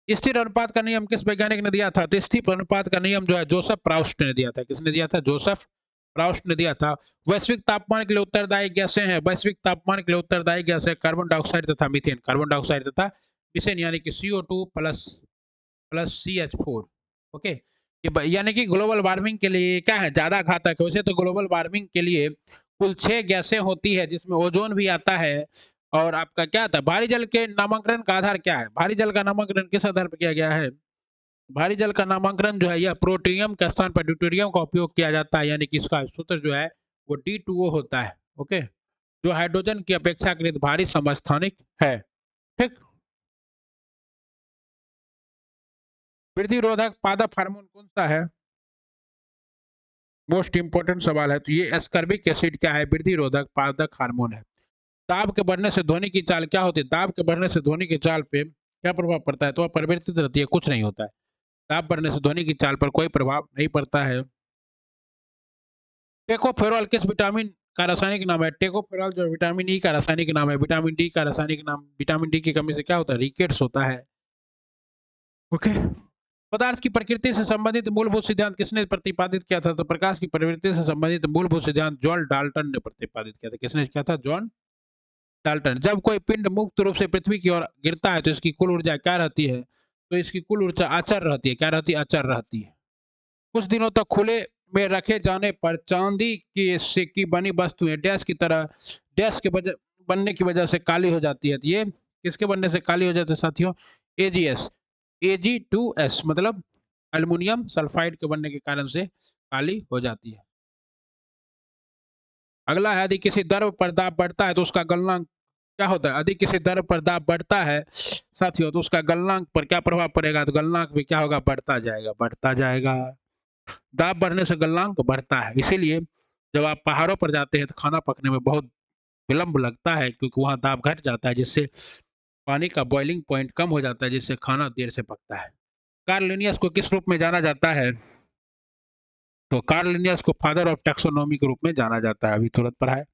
स्थिर अनुपात का नियम किस वैज्ञानिक ने दिया था? तो स्थिर अनुपात का नियम जो है जोसेफ प्राउस्ट ने दिया था। किसने दिया था? जोसेफ प्राउस्ट ने दिया था। वैश्विक तापमान के लिए उत्तरदायी गैसें हैं, वैश्विक तापमान के लिए उत्तरदायी गैस है कार्बन डाइऑक्साइड तथा मीथेन। कार्बन डाइऑक्साइड तथा मीथेन यानी कि CO2 प्लस CH4। ओके, ये यानी कि ग्लोबल वार्मिंग के लिए क्या है? ज्यादा घातक है। वैसे तो ग्लोबल वार्मिंग के लिए कुल 6 गैसें होती है, जिसमें ओजोन भी आता है। और आपका क्या था? भारी जल के नामांकन का आधार क्या है? भारी जल का नामांकन किस आधार पर किया गया है? भारी जल का नामांकन जो है यह प्रोटियम के स्थान पर ड्यूटेरियम का उपयोग किया जाता है, यानी कि इसका सूत्र जो है वो D2O होता है। ओके, जो हाइड्रोजन की अपेक्षाकृत भारी समस्थानिक है। ठीक, वृद्धि रोधक पादप हार्मोन कौन सा है? मोस्ट इंपोर्टेंट सवाल है। तो ये एस्कर्बिक एसिड क्या है? वृद्धि रोधक पादप हार्मोन है। दाब के बढ़ने से ध्वनि की चाल क्या होती है? दाब के बढ़ने से ध्वनि की चाल पे क्या प्रभाव पड़ता है? तो वह परिवर्तित रहती है, कुछ नहीं होता है। दाब बढ़ने से ध्वनि की चाल पर कोई प्रभाव नहीं पड़ता है। टेकोफेरॉल किस विटामिन का रासायनिक नाम है? टेकोफेरॉल जो विटामिन ई का रासायनिक नाम है। विटामिन डी का रासायनिक नाम, विटामिन डी की कमी से क्या होता है? रिकेट्स होता है। ओके, पदार्थ की प्रकृति से संबंधित मूलभूत सिद्धांत किसने प्रतिपादित किया था? तो प्रकाश की प्रवृत्ति से संबंधित मूलभूत सिद्धांत जॉन डाल्टन ने प्रतिपादित किया था। किसने किया था? John Dalton. जब कोई पिंड मुक्त रूप से पृथ्वी की ओर गिरता है तो इसकी कुल ऊर्जा क्या रहती है? तो इसकी कुल ऊर्जा अचर रहती है। क्या रहती है? अचर रहती है। कुछ दिनों तक खुले में रखे जाने पर चांदी की बनी वस्तुएं डैश की तरह डैश के वजह बनने की वजह से काली हो जाती है। तो ये किसके बनने से काली हो जाती है साथियों? AgS, Ag2S मतलब एल्युमिनियम सल्फाइड के बनने के कारण से काली हो जाती है। अगला है, यदि किसी द्रव पर दाब बढ़ता है तो उसका गलनांक क्या होता है? यदि किसी द्रव पर दाब बढ़ता है साथियों तो उसका गलनांक पर क्या प्रभाव पड़ेगा? तो गलनांक भी क्या होगा? बढ़ता जाएगा, बढ़ता जाएगा। दाब बढ़ने से गलनांक बढ़ता है, इसीलिए जब आप पहाड़ों पर जाते हैं तो खाना पकने में बहुत विलंब लगता है, क्योंकि वहां दाब घट जाता है, जिससे पानी का बॉइलिंग पॉइंट कम हो जाता है, जिससे खाना देर से पकता है। कार्ल लिनियस को किस रूप में जाना जाता है? तो कार्ल लिनियस को फादर ऑफ टैक्सोनॉमी के रूप में जाना जाता है, अभी तुरंत पढ़ा है।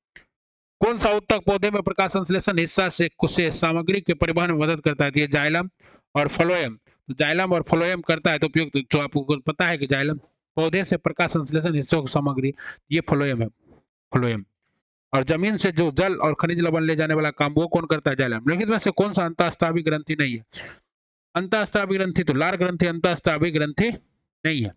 कौन सा उत्तक पौधे में प्रकाश संश्लेषण हिस्सा से सामग्री के परिवहन में मदद करता है? तो ये जाइलम और फ्लोएम। तो जाइलम और फ्लोएम करता है तो उपयुक्त, तो आपको पता है कि जाइलम पौधे से प्रकाश संश्लेषण हिस्सों की सामग्री, ये फ्लोएम है, फ्लोएम। और जमीन से जो जल और खनिज लवण ले जाने वाला काम वो कौन करता है? जाइलम। निम्नलिखित में से कौन सा अंतःस्रावी ग्रंथि नहीं है? अंतःस्रावी ग्रंथि तो लार ग्रंथि अंतःस्रावी ग्रंथि नहीं है।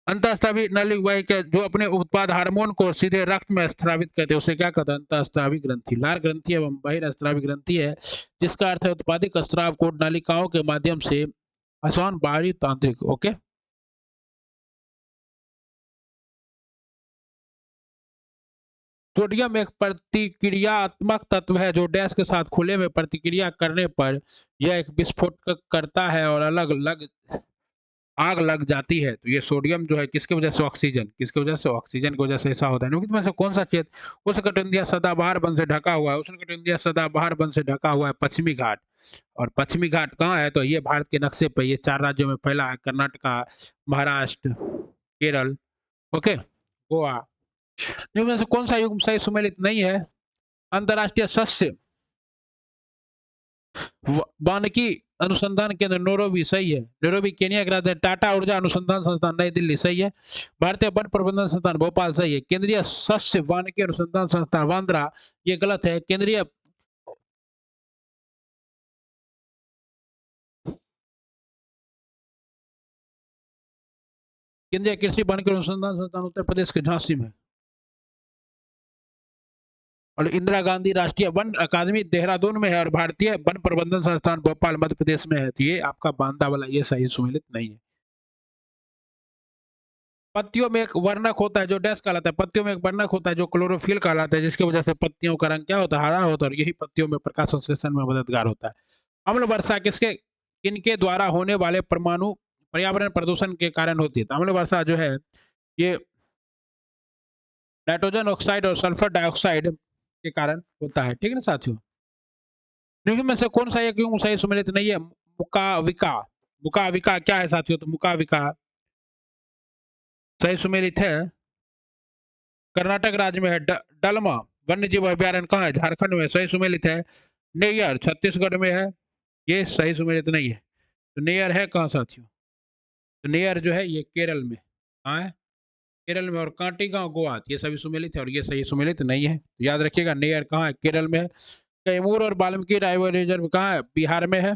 अंतःस्रावी नलिक वायु के जो अपने उत्पाद हार्मोन को सीधे रक्त में स्रावित करते हैं उसे क्या कहते हैं? अंतःस्रावी ग्रंथि। लार ग्रंथि एवं बहिर्स्रावी ग्रंथि है, जिसका अर्थ है उत्पादित स्राव को नलिकाओं के माध्यम से आसान बाहरी तांत्रिक। ओके, सोडियम एक प्रतिक्रियात्मक तत्व है जो डैश के साथ खुले में प्रतिक्रिया करने पर यह एक विस्फोट करता है और अलग अलग आग लग जाती है। तो ये सोडियम जो है किसकी वजह से? ऑक्सीजन। किसकी वजह से? ऑक्सीजन की वजह से ऐसा होता है। निम्नलिखित में से कौन सा क्षेत्र उष्णकटिबंधीय सदाबहार वन से ढका हुआ है? उष्णकटिबंधीय सदाबहार वन से ढका हुआ है पश्चिमी घाट। और पश्चिमी घाट कहाँ है? तो ये भारत के नक्शे पे ये 4 राज्यों में फैला है, कर्नाटका, महाराष्ट्र, केरल, ओके, गोवा। निम्न में से कौन सा युग्म सही सुमेलित नहीं है? अंतर्राष्ट्रीय सस्य वानिकी अनुसंधान केंद्र नैरोबी सही है। नैरोबी केनिया के राजधानी। टाटा ऊर्जा अनुसंधान संस्थान नई दिल्ली सही है। भारतीय वन प्रबंधन संस्थान भोपाल सही है। केंद्रीय सस्य वानिकी अनुसंधान संस्थान वांद्रा ये गलत है। केंद्रीय कृषि वानिकी अनुसंधान संस्थान उत्तर प्रदेश के झांसी में। और इंदिरा गांधी राष्ट्रीय वन अकादमी देहरादून में है और भारतीय वन प्रबंधन संस्थान भोपाल मध्य प्रदेश में है। तो ये आपका बांदा वाला ये सही सुमेलित नहीं है। पत्तियों में एक वर्णक होता है जो डैश कहलाता है। पत्तियों में एक वर्णक होता है जो क्लोरोफिल कहलाता है, जिसकी वजह से पत्तियों का रंग क्या होता है? हरा होता है, और यही पत्तियों में प्रकाश संश्लेषण में मददगार होता है। अम्ल वर्षा किनके द्वारा होने वाले परमाणु पर्यावरण प्रदूषण के कारण होती है? तो अम्ल वर्षा जो है ये नाइट्रोजन ऑक्साइड और सल्फर डाइऑक्साइड के कारण होता है। ठीक है ना साथियों? निम्न में से कौन सा एक युग्म सही सुमेलित नहीं है? मुकाविका। मुकाविका क्या है साथियों? तो मुकाविका सही सुमेलित है, कर्नाटक राज्य में है। डलमा वन्य जीव अभ्यारण्य कहाँ है? झारखंड में। सही सुमेलित है। नेयर छत्तीसगढ़ में है, ये सही सुमेलित नहीं है। तो नेयर है कहाँ साथियों? तो नेयर जो है ये केरल में। कहाँ है? केरल में। और कांटी गांव गोवा, ये सभी सुमेलित है और ये सही सुमेलित नहीं है। तो याद रखिएगा, नेयर कहाँ है? केरल में है। कैमूर और वाल्मीकि टाइगर रिजर्व कहाँ है? बिहार में है।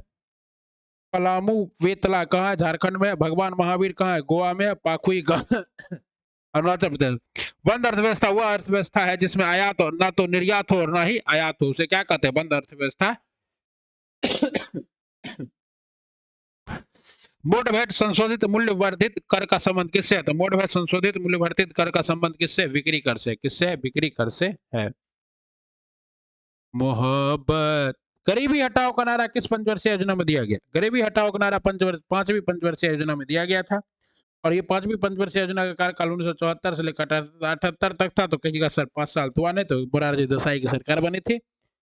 पलामू वेतला कहाँ है? झारखंड में है। भगवान महावीर कहाँ है? गोवा में है। पाखुई अरुणाचल प्रदेश। बंद अर्थव्यवस्था वह अर्थव्यवस्था है जिसमें आयात और ना तो निर्यात हो और ना ही आयात हो, उसे क्या कहते हैं? बंद अर्थव्यवस्था। मोडभेद संशोधित मूल्य वर्धित कर का संबंध किससे है? तो मोडभेद संशोधित मूल्य वर्धित कर का संबंध किससे? बिक्री कर से। किससे? बिक्री कर से है। मोहब्बत। गरीबी हटाओ का नारा किस पंचवर्षीय योजना में दिया गया? गरीबी हटाओ का नारा पांचवी पंचवर्षीय योजना में दिया गया था। और ये पांचवी पंचवर्षीय योजना का कार्यकाल 1974 से लेकर 78 तक था। तो कहिएगा सर 5 साल तो आने, तो मोरारजी देसाई की सरकार बनी थी,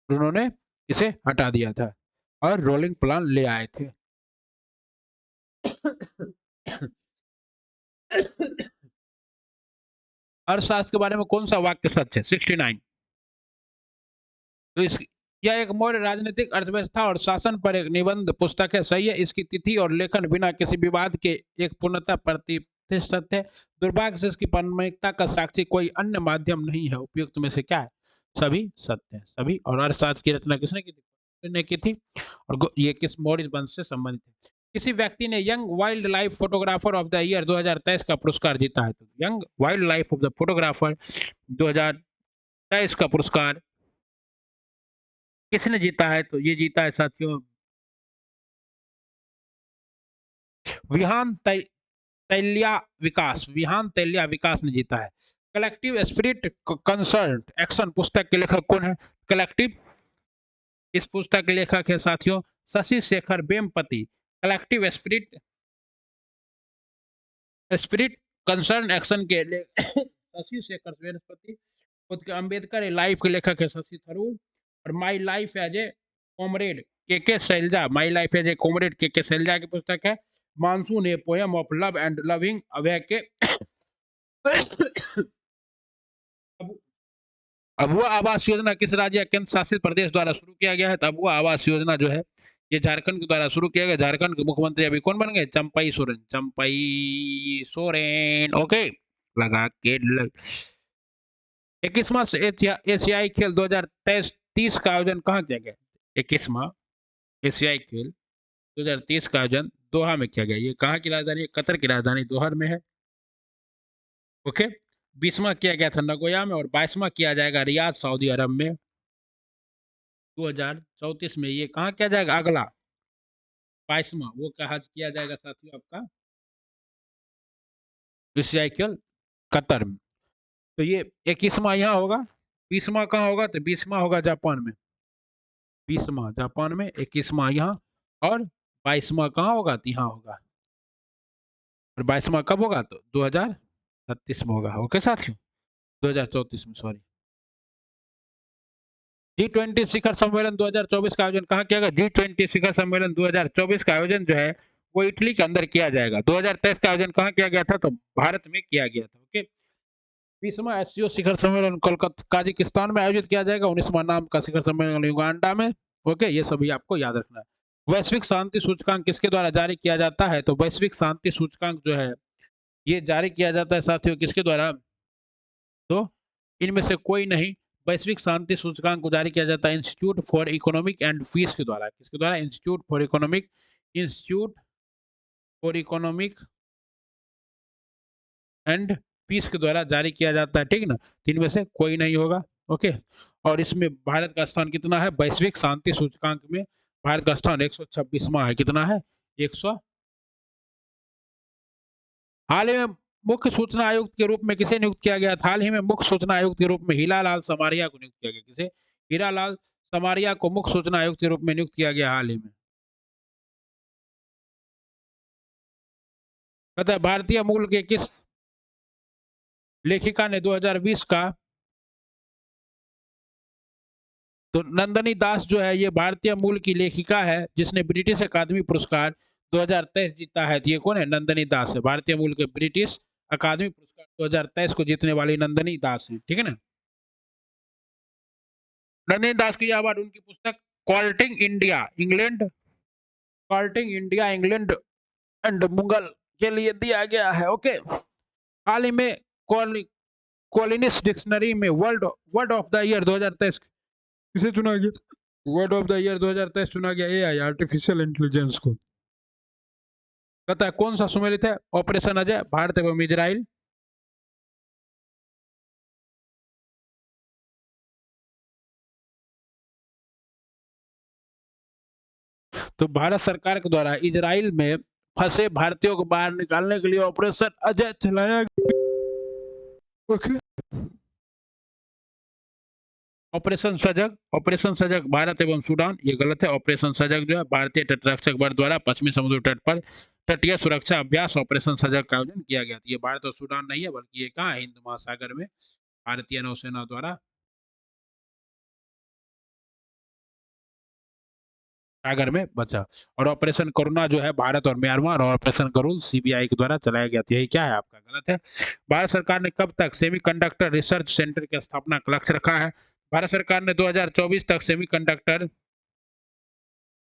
उन्होंने इसे हटा दिया था और रोलिंग प्लान ले आए थे। अर्थशास्त्र के बारे में कौन सा वाक्य सच है? 69। तो इस यह एक मौर्य राजनीतिक अर्थव्यवस्था और शासन पर एक निबंध पुस्तक है। सही है। इसकी तिथि और लेखन बिना किसी विवाद के एक पूर्णतः प्रतिष्ठित है। दुर्भाग्य से इसकी प्रामाणिकता का साक्षी कोई अन्य माध्यम नहीं है। उपयुक्त में से क्या है? सभी सत्य है। सभी। और अर्थशास्त्र की रचना किसने की थी? ने की थी। और ये किस मौर्य वंश से संबंधित है? किसी व्यक्ति ने young wild life photographer of the year 2023 का पुरस्कार जीता है। तो young wild life of the photographer 2023 का पुरस्कार किसने जीता है? तो ये जीता है साथियों विहान तैलिया विकास ने जीता है। कलेक्टिव स्पिरिट कंसर्न एक्शन पुस्तक के लेखक कौन है? कलेक्टिव, इस पुस्तक के लेखक है साथियों Shashi Shekhar Vempati. Collective spirit spirit concern action के शशि शेखर वेम्पति। खुद के अम्बेडकर लाइफ के लेखक है शशि थरूर। और my life as a comrade K Shailaja, my life as a comrade K Shailaja की पुस्तक है। Monsoon a poem of love and loving away के अबुआ आवास योजना किस राज्य या केंद्र शासित प्रदेश द्वारा शुरू किया गया है? तो अबुआ आवास योजना जो है ये झारखंड के द्वारा शुरू किया गया। झारखंड के मुख्यमंत्री अभी कौन बन गए? चंपई सोरेन, चंपई सोरेन। ओके, लगा के 21वां एशियाई खेल 2023 का आयोजन कहाँ किया गया? 21वां एशियाई खेल 2023 का आयोजन दोहा में किया गया। ये कहाँ की राजधानी है? कतर की राजधानी दोहा में है। ओके, 20वां किया गया था नगोया में और 22वां किया जाएगा रियाद सऊदी अरब में 2034 में। ये कहाँ किया जाएगा? अगला 22वां वो कहा किया जाएगा साथियों आपका एशियाई खेल कतर में। तो ये 21वां यहाँ होगा, 20वां कहाँ होगा? तो 20वां होगा जापान में, 20वां जापान में, 21वां यहाँ और 22वां कहाँ होगा? तो यहाँ होगा। और 22वां कब होगा? तो 2036 में होगा। ओके साथियों, 2034 में, सॉरी। G20 शिखर सम्मेलन 2024 का आयोजन कहाँ किया गया? G20 शिखर सम्मेलन 2024 का आयोजन जो है वो इटली के अंदर किया जाएगा। 2023 का आयोजन कहाँ किया गया था? तो भारत में किया गया था। ओके, 20वां एससीओ शिखर सम्मेलन कोलकाता काजाकिस्तान में आयोजित किया जाएगा। 19वां नाम का शिखर सम्मेलन युगांडा में। ओके, ये सभी आपको याद रखना है। वैश्विक शांति सूचकांक किसके द्वारा जारी किया जाता है? तो वैश्विक शांति सूचकांक जो है ये जारी किया जाता है साथियों किसके द्वारा? तो इनमें से कोई नहीं, वैश्विक शांति सूचकांक को जारी किया जाता है Institute for Economic and Peace के द्वारा। किसके द्वारा? Institute for Economic and Peace के द्वारा जारी किया जाता है। ठीक ना, तीन में से कोई नहीं होगा। ओके, और इसमें भारत का स्थान कितना है? वैश्विक शांति सूचकांक में भारत का स्थान 126वां है। कितना है? 100। हाल ही में मुख्य सूचना आयुक्त के रूप में किसे नियुक्त किया गया था? हाल ही में मुख्य सूचना आयुक्त के रूप में हीरालाल समारिया को नियुक्त किया गया। किसे? हीरालाल समारिया को मुख्य सूचना आयुक्त के रूप में नियुक्त किया गया हाल ही में। कहता है भारतीय मूल के किस लेखिका ने 2020 का, तो नंदनी दास जो है ये भारतीय मूल की लेखिका है जिसने ब्रिटिश अकादमी पुरस्कार 2023 जीता है। तो ये कौन है? नंदनी दास है, भारतीय मूल के ब्रिटिश अकादमी पुरस्कार 2023 को जीतने वाली नंदनी दास है। ठीक है ना, नंदनी दास की अवार्ड उनकी पुस्तक कॉल्टिंग इंडिया इंग्लैंड एंड मुगल के लिए दिया गया है। ओके, हाल ही में कॉलिनिस डिक्शनरी में world word of the year 2023 किसे चुना गया? वर्ड ऑफ द ईयर 2023 चुना गया एआई, आर्टिफिशियल इंटेलिजेंस को। कहता है कौन सा सुमेलित है? ऑपरेशन अजय, भारत एवं इजराइल। तो भारत सरकार के द्वारा इजराइल में फंसे भारतीयों को बाहर निकालने के लिए ऑपरेशन अजय चलाया गया। ओके, ऑपरेशन सजग भारत एवं सूडान, ये गलत है। ऑपरेशन सजग जो है भारतीय तटरक्षक बल द्वारा पश्चिमी समुद्र तट पर तटीय सुरक्षा अभ्यास ऑपरेशन सजग का आयोजन किया गया था। ये भारत और सूडान नहीं है बल्कि ये कहाँ है? हिंद महासागर में भारतीय नौसेना द्वारा सागर में बचा। और ऑपरेशन करुणा जो है भारत और म्यांमार और ऑपरेशन करूल सीबीआई के द्वारा चलाया गया था। यही क्या है आपका? गलत है। भारत सरकार ने कब तक सेमीकंडक्टर रिसर्च सेंटर की स्थापना का लक्ष्य रखा है? भारत सरकार ने 2024 तक सेमीकंडक्टर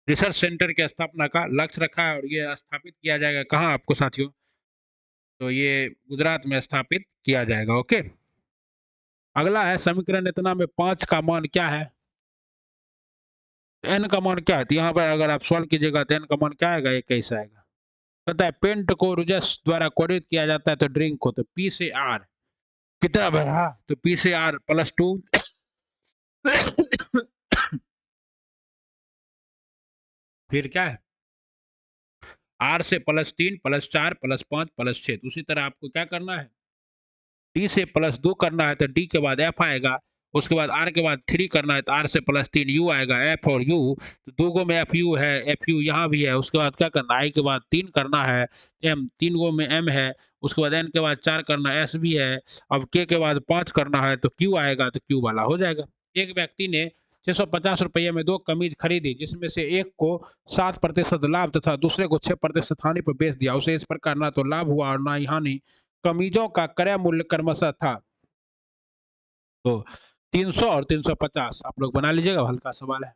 रिसर्च सेंटर की स्थापना का लक्ष्य रखा है और ये स्थापित किया जाएगा कहाँ आपको साथियों? तो ये गुजरात में स्थापित किया जाएगा। ओके, अगला है समीकरण इतना में 5 का मान क्या है? एन का मान क्या है? तो यहाँ पर अगर आप सॉल्व कीजिएगा तो एन का मान क्या आएगा? 21 आएगा। कहता है पेंट को रुजस द्वारा कोडित किया जाता है तो ड्रिंक को, तो पी से आर कितना बढ़ा? तो पी से आर +2 फिर क्या है? आर से +3 +4 +5 +6। उसी तरह आपको क्या करना है, डी से +2 करना है तो डी के बाद एफ आएगा, उसके बाद आर के बाद 3 करना है तो आर से +3 यू आएगा, एफ और यू तो दो गो में एफ यू है, एफ यू यहाँ भी है। उसके बाद क्या करना है, आई के बाद 3 करना है, एम 3 गो में एम है, उसके बाद एन के बाद 4 करना है, एस भी है। अब के बाद 5 करना है तो क्यू आएगा, तो क्यू वाला हो जाएगा। एक व्यक्ति ने 650 रुपये में 2 कमीज खरीदी, जिसमें से एक को 7% लाभ तथा दूसरे को 6% हानि पर बेच दिया। उसे इस प्रकार ना तो लाभ हुआ और ना ही हानि। कमीजों का क्रय मूल्य क्रमशः था, तो 300 और 350। आप लोग बना लीजिएगा, हल्का सवाल है।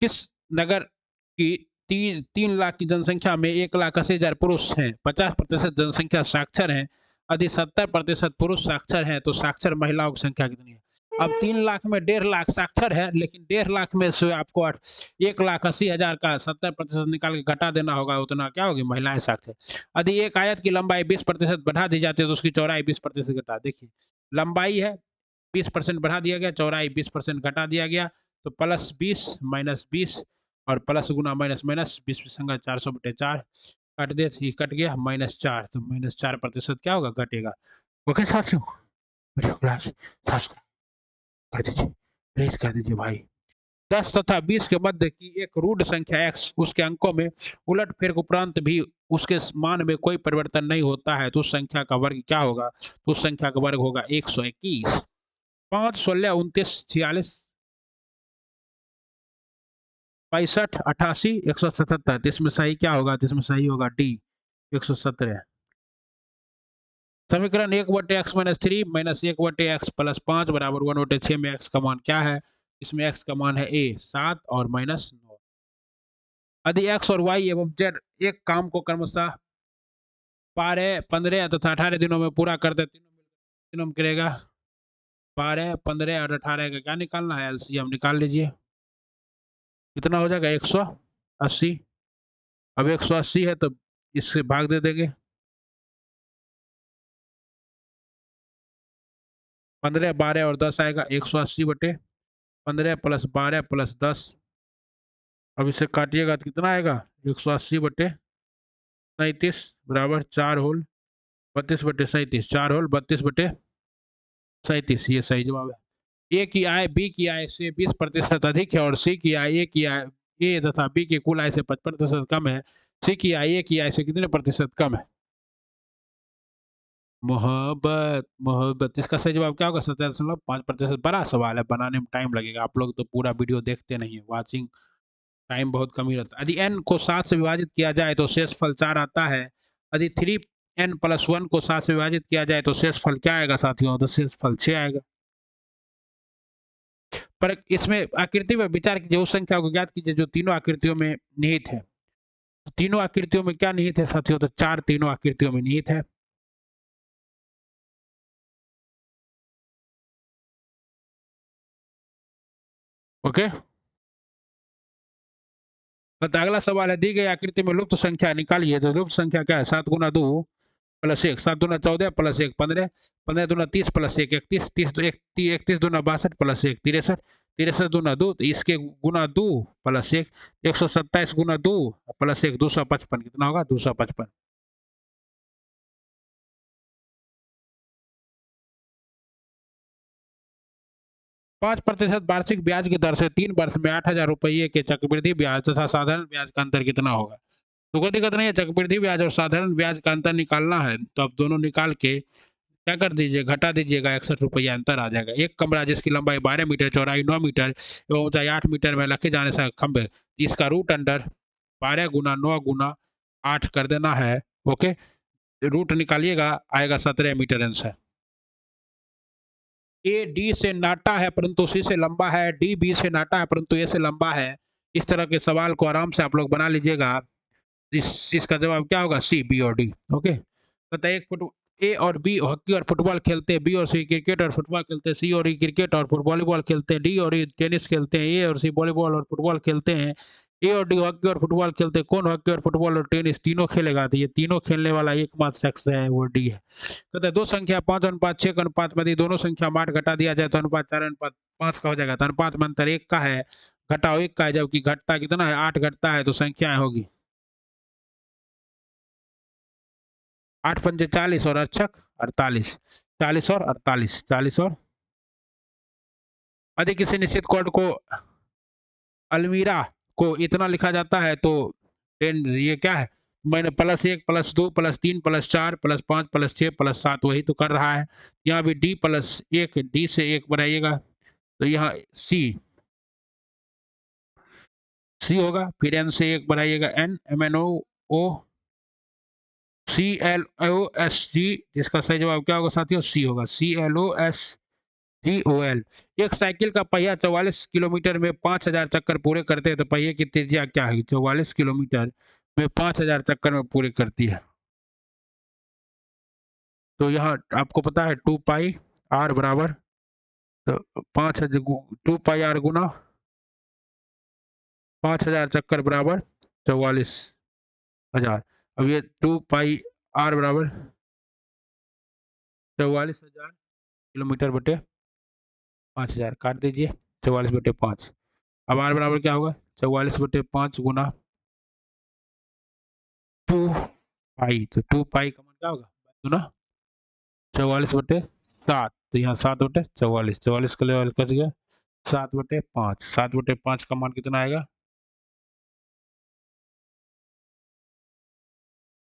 किस नगर की 3 लाख की जनसंख्या में 1,80,000 पुरुष हैं, 50% जनसंख्या साक्षर है, यदि 70% पुरुष साक्षर हैं तो साक्षर महिलाओं की संख्या कितनी है? अब 3 लाख में 1.5 लाख साक्षर है, लेकिन 1.5 लाख में से आपको 1,80,000 का 70% निकाल के घटा देना होगा, उतना क्या होगी, महिलाएं साक्षर। यदि एक आयत की लंबाई 20% बढ़ा दी जाती है तो उसकी चौड़ाई 20% घटा। देखिए, लंबाई है 20% बढ़ा दिया गया, चौड़ाई 20% घटा दिया गया, तो +20 -20 और प्लस गुना माइनस माइनस 20 संगा 400/4 कट दे, कट गया -4, तो -4% क्या होगा, घटेगा। ओके साथियों, वीडियो क्लास सब्सक्राइब कर दीजिए, प्लीज कर दीजिए भाई। 10 तथा 20 के मध्य की एक रूढ़ संख्या x, उसके अंकों में उलटफेर के उपरांत भी उसके मान में कोई परिवर्तन नहीं होता है, तो उस संख्या का वर्ग क्या होगा, तो उस संख्या का वर्ग होगा 121। 5, 16, 29, 46, 65, 88, 177। इसमें सही क्या होगा, तो इसमें सही होगा डी, 117। समीकरण 1/x-3 -1/x+5 बराबर 1/6 में x का मान क्या है? इसमें x का मान है a 7 और -9। यदि x और y एवं z एक काम को क्रमशः 12, 15 तथा 18 दिनों में पूरा कर दे, तीनों में करेगा 12, 15 और 18 का क्या निकालना है, एलसीएम निकाल लीजिए। कितना हो जाएगा, 180। अब 180 है तो इससे भाग दे देंगे, 15, 12 और 10 आएगा, 180/15 + 12 + 10। अब इसे काटिएगा तो कितना आएगा, 180/37 बराबर 4 होल 32/37, 4 होल 32/37, ये सही जवाब है। ए की आय बी की आय से 20% अधिक है और सी की आय ए तथा बी की कुल आय से 55% कम है। सी की आय ए की आय से कितने प्रतिशत कम है? मोहब्बत, मोहब्बत, इसका सही जवाब क्या होगा, 17.5%। बड़ा सवाल है, बनाने में टाइम लगेगा। आप लोग तो पूरा वीडियो देखते नहीं है, वाचिंग टाइम बहुत कम ही रहता है। यदि n को 7 से विभाजित किया जाए तो शेषफल 4 आता है। यदि 3n+1 को 7 से विभाजित किया जाए तो शेषफल क्या आएगा साथियों, तो शेषफल 6 आएगा। पर इसमें आकृति में विचार कीजिए, उस संख्या को ज्ञात कीजिए जो तीनों आकृतियों में निहित है। तीनों आकृतियों में क्या निहित है साथियों, तो 4 तीनों आकृतियों में निहित है। ओके, तो अगला सवाल है, दी गई आकृति में लुप्त संख्या निकालिए। तो लुप्त संख्या क्या है, 7 गुना 2 + 1, 7 दूना 14 + 1 15, 15 दूना 30 + 1 31, 31 दूना 62 + 1 63, 63 दूना 2, तो इसके गुना 2 + 1, 127 गुना 2 + 1 255, कितना होगा, 255। 5% वार्षिक ब्याज की दर से 3 वर्ष में 8,000 रुपये के चक्रवृद्धि ब्याज तथा साधारण ब्याज का अंतर कितना होगा? तो कोई दिक्कत नहीं है, चक्रवृद्धि ब्याज और साधारण ब्याज का अंतर निकालना है तो आप दोनों निकाल के क्या कर दीजिए, घटा दीजिएगा, 61 रुपया अंतर आ जाएगा। एक कमरा जिसकी लंबाई 12 मीटर, चौड़ाई 9 मीटर एवं ऊंचाई 8 मीटर में रखे जाने से खंभे, इसका रूट अंडर 12 गुना 9 गुना 8 कर देना है। ओके, रूट निकालिएगा, आएगा 17 मीटर आंसर। ए डी से नाटा है परंतु सी से लंबा है, डी बी से नाटा है परंतु ए से लंबा है। इस तरह के सवाल को आराम से आप लोग बना लीजिएगा। इसका जवाब क्या होगा, सी, बी और डी। ओके, बताइए, एक फुट ए और बी हॉकी और फुटबॉल खेलते हैं, बी और सी क्रिकेट और फुटबॉल खेलते हैं, सी और ई क्रिकेट और वॉलीबॉल खेलते हैं, डी और ई टेनिस खेलते हैं, ए और सी वॉलीबॉल और फुटबॉल खेलते हैं, ए और डी हॉकी और फुटबॉल खेलते हैं, कौन हॉकी और फुटबॉल और टेनिस तीनों खेलेगा? तो ये तीनों खेलने वाला एकमात्र शख्स है, वो डी है। कहते हैं दो संख्या 5:6 के अनुपात में यदि दोनों संख्या में 8 घटा दिया जाए तो अनुपात 4:5 का हो जाएगा। तो अनुपात में अंतर 1 का है, घटाओ 1 का है, जबकि घटता कितना है, 8 घटता है, तो संख्याएं होगी 8 पंजे 40 और अच्छक 48, 40 और 48, 40 और यदि किसी निश्चित कोड को अलमीरा को इतना लिखा जाता है तो 10 ये क्या है, मैंने +1 +2 +3 +4 +5 +6 +7 वही तो कर रहा है। यहाँ भी D+1 D से 1 बनाइएगा तो यहाँ C होगा, फिर N से 1 बनाइएगा N MNO CLOSG, जिसका सही जवाब क्या होगा साथियों, C होगा, CLOSGOL। एक साइकिल का पहिया 44 किलोमीटर में 5000 चक्कर पूरे करते हैं तो पहिए की त्रिज्या क्या है, 44 किलोमीटर में 5000 चक्कर में पूरे करती है। तो यहाँ आपको पता है 2 पाई आर बराबर, तो 2 पाई आर गुना 5000 चक्कर बराबर 44,000। अब ये 2 पाई आर बराबर 44,000 किलोमीटर बटे 5000 काट दीजिए, 44/5। अब आर बराबर क्या होगा, 44/5 गुना 2 पाई, तो 2 पाई का मान क्या होगा गुना 44/7, तो यहाँ 7/44, 44 का लेवल कट गया, 7/5, 7/5 का मान कितना आएगा,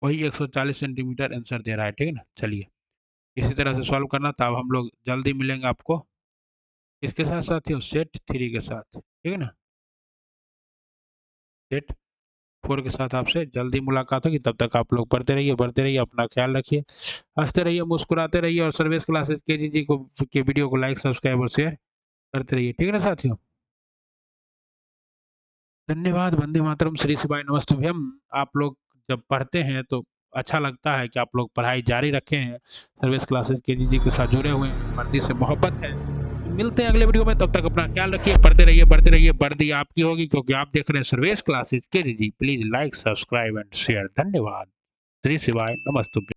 वही 140 सेंटीमीटर आंसर दे रहा है। ठीक है ना, चलिए इसी तरह से सॉल्व करना था। अब हम लोग जल्दी मिलेंगे आपको इसके साथ साथियों सेट 3 के साथ, ठीक है ना, सेट 4 के साथ आपसे जल्दी मुलाकात होगी। तब तक आप लोग बढ़ते रहिए, अपना ख्याल रखिए, हंसते रहिए, मुस्कुराते रहिए और सर्विस क्लासेस केजीजी को के वीडियो को लाइक सब्सक्राइब और शेयर करते रहिए। ठीक है ना साथियों, धन्यवाद। वंदे मातरम, श्री शिवाय नमस्तुभ्यम। आप लोग जब पढ़ते हैं तो अच्छा लगता है कि आप लोग पढ़ाई जारी रखे हैं, सर्विस क्लासेस केजीजी के साथ जुड़े हुए हैं, वर्दी से मोहब्बत है। मिलते हैं अगले वीडियो में, तब तक अपना ख्याल रखिए, पढ़ते रहिए, बढ़ते रहिए, वर्दी आपकी होगी क्योंकि आप देख रहे हैं service classes KGG. Please like subscribe and share. धन्यवाद, श्री शिवाय नमस्तुभ्यम।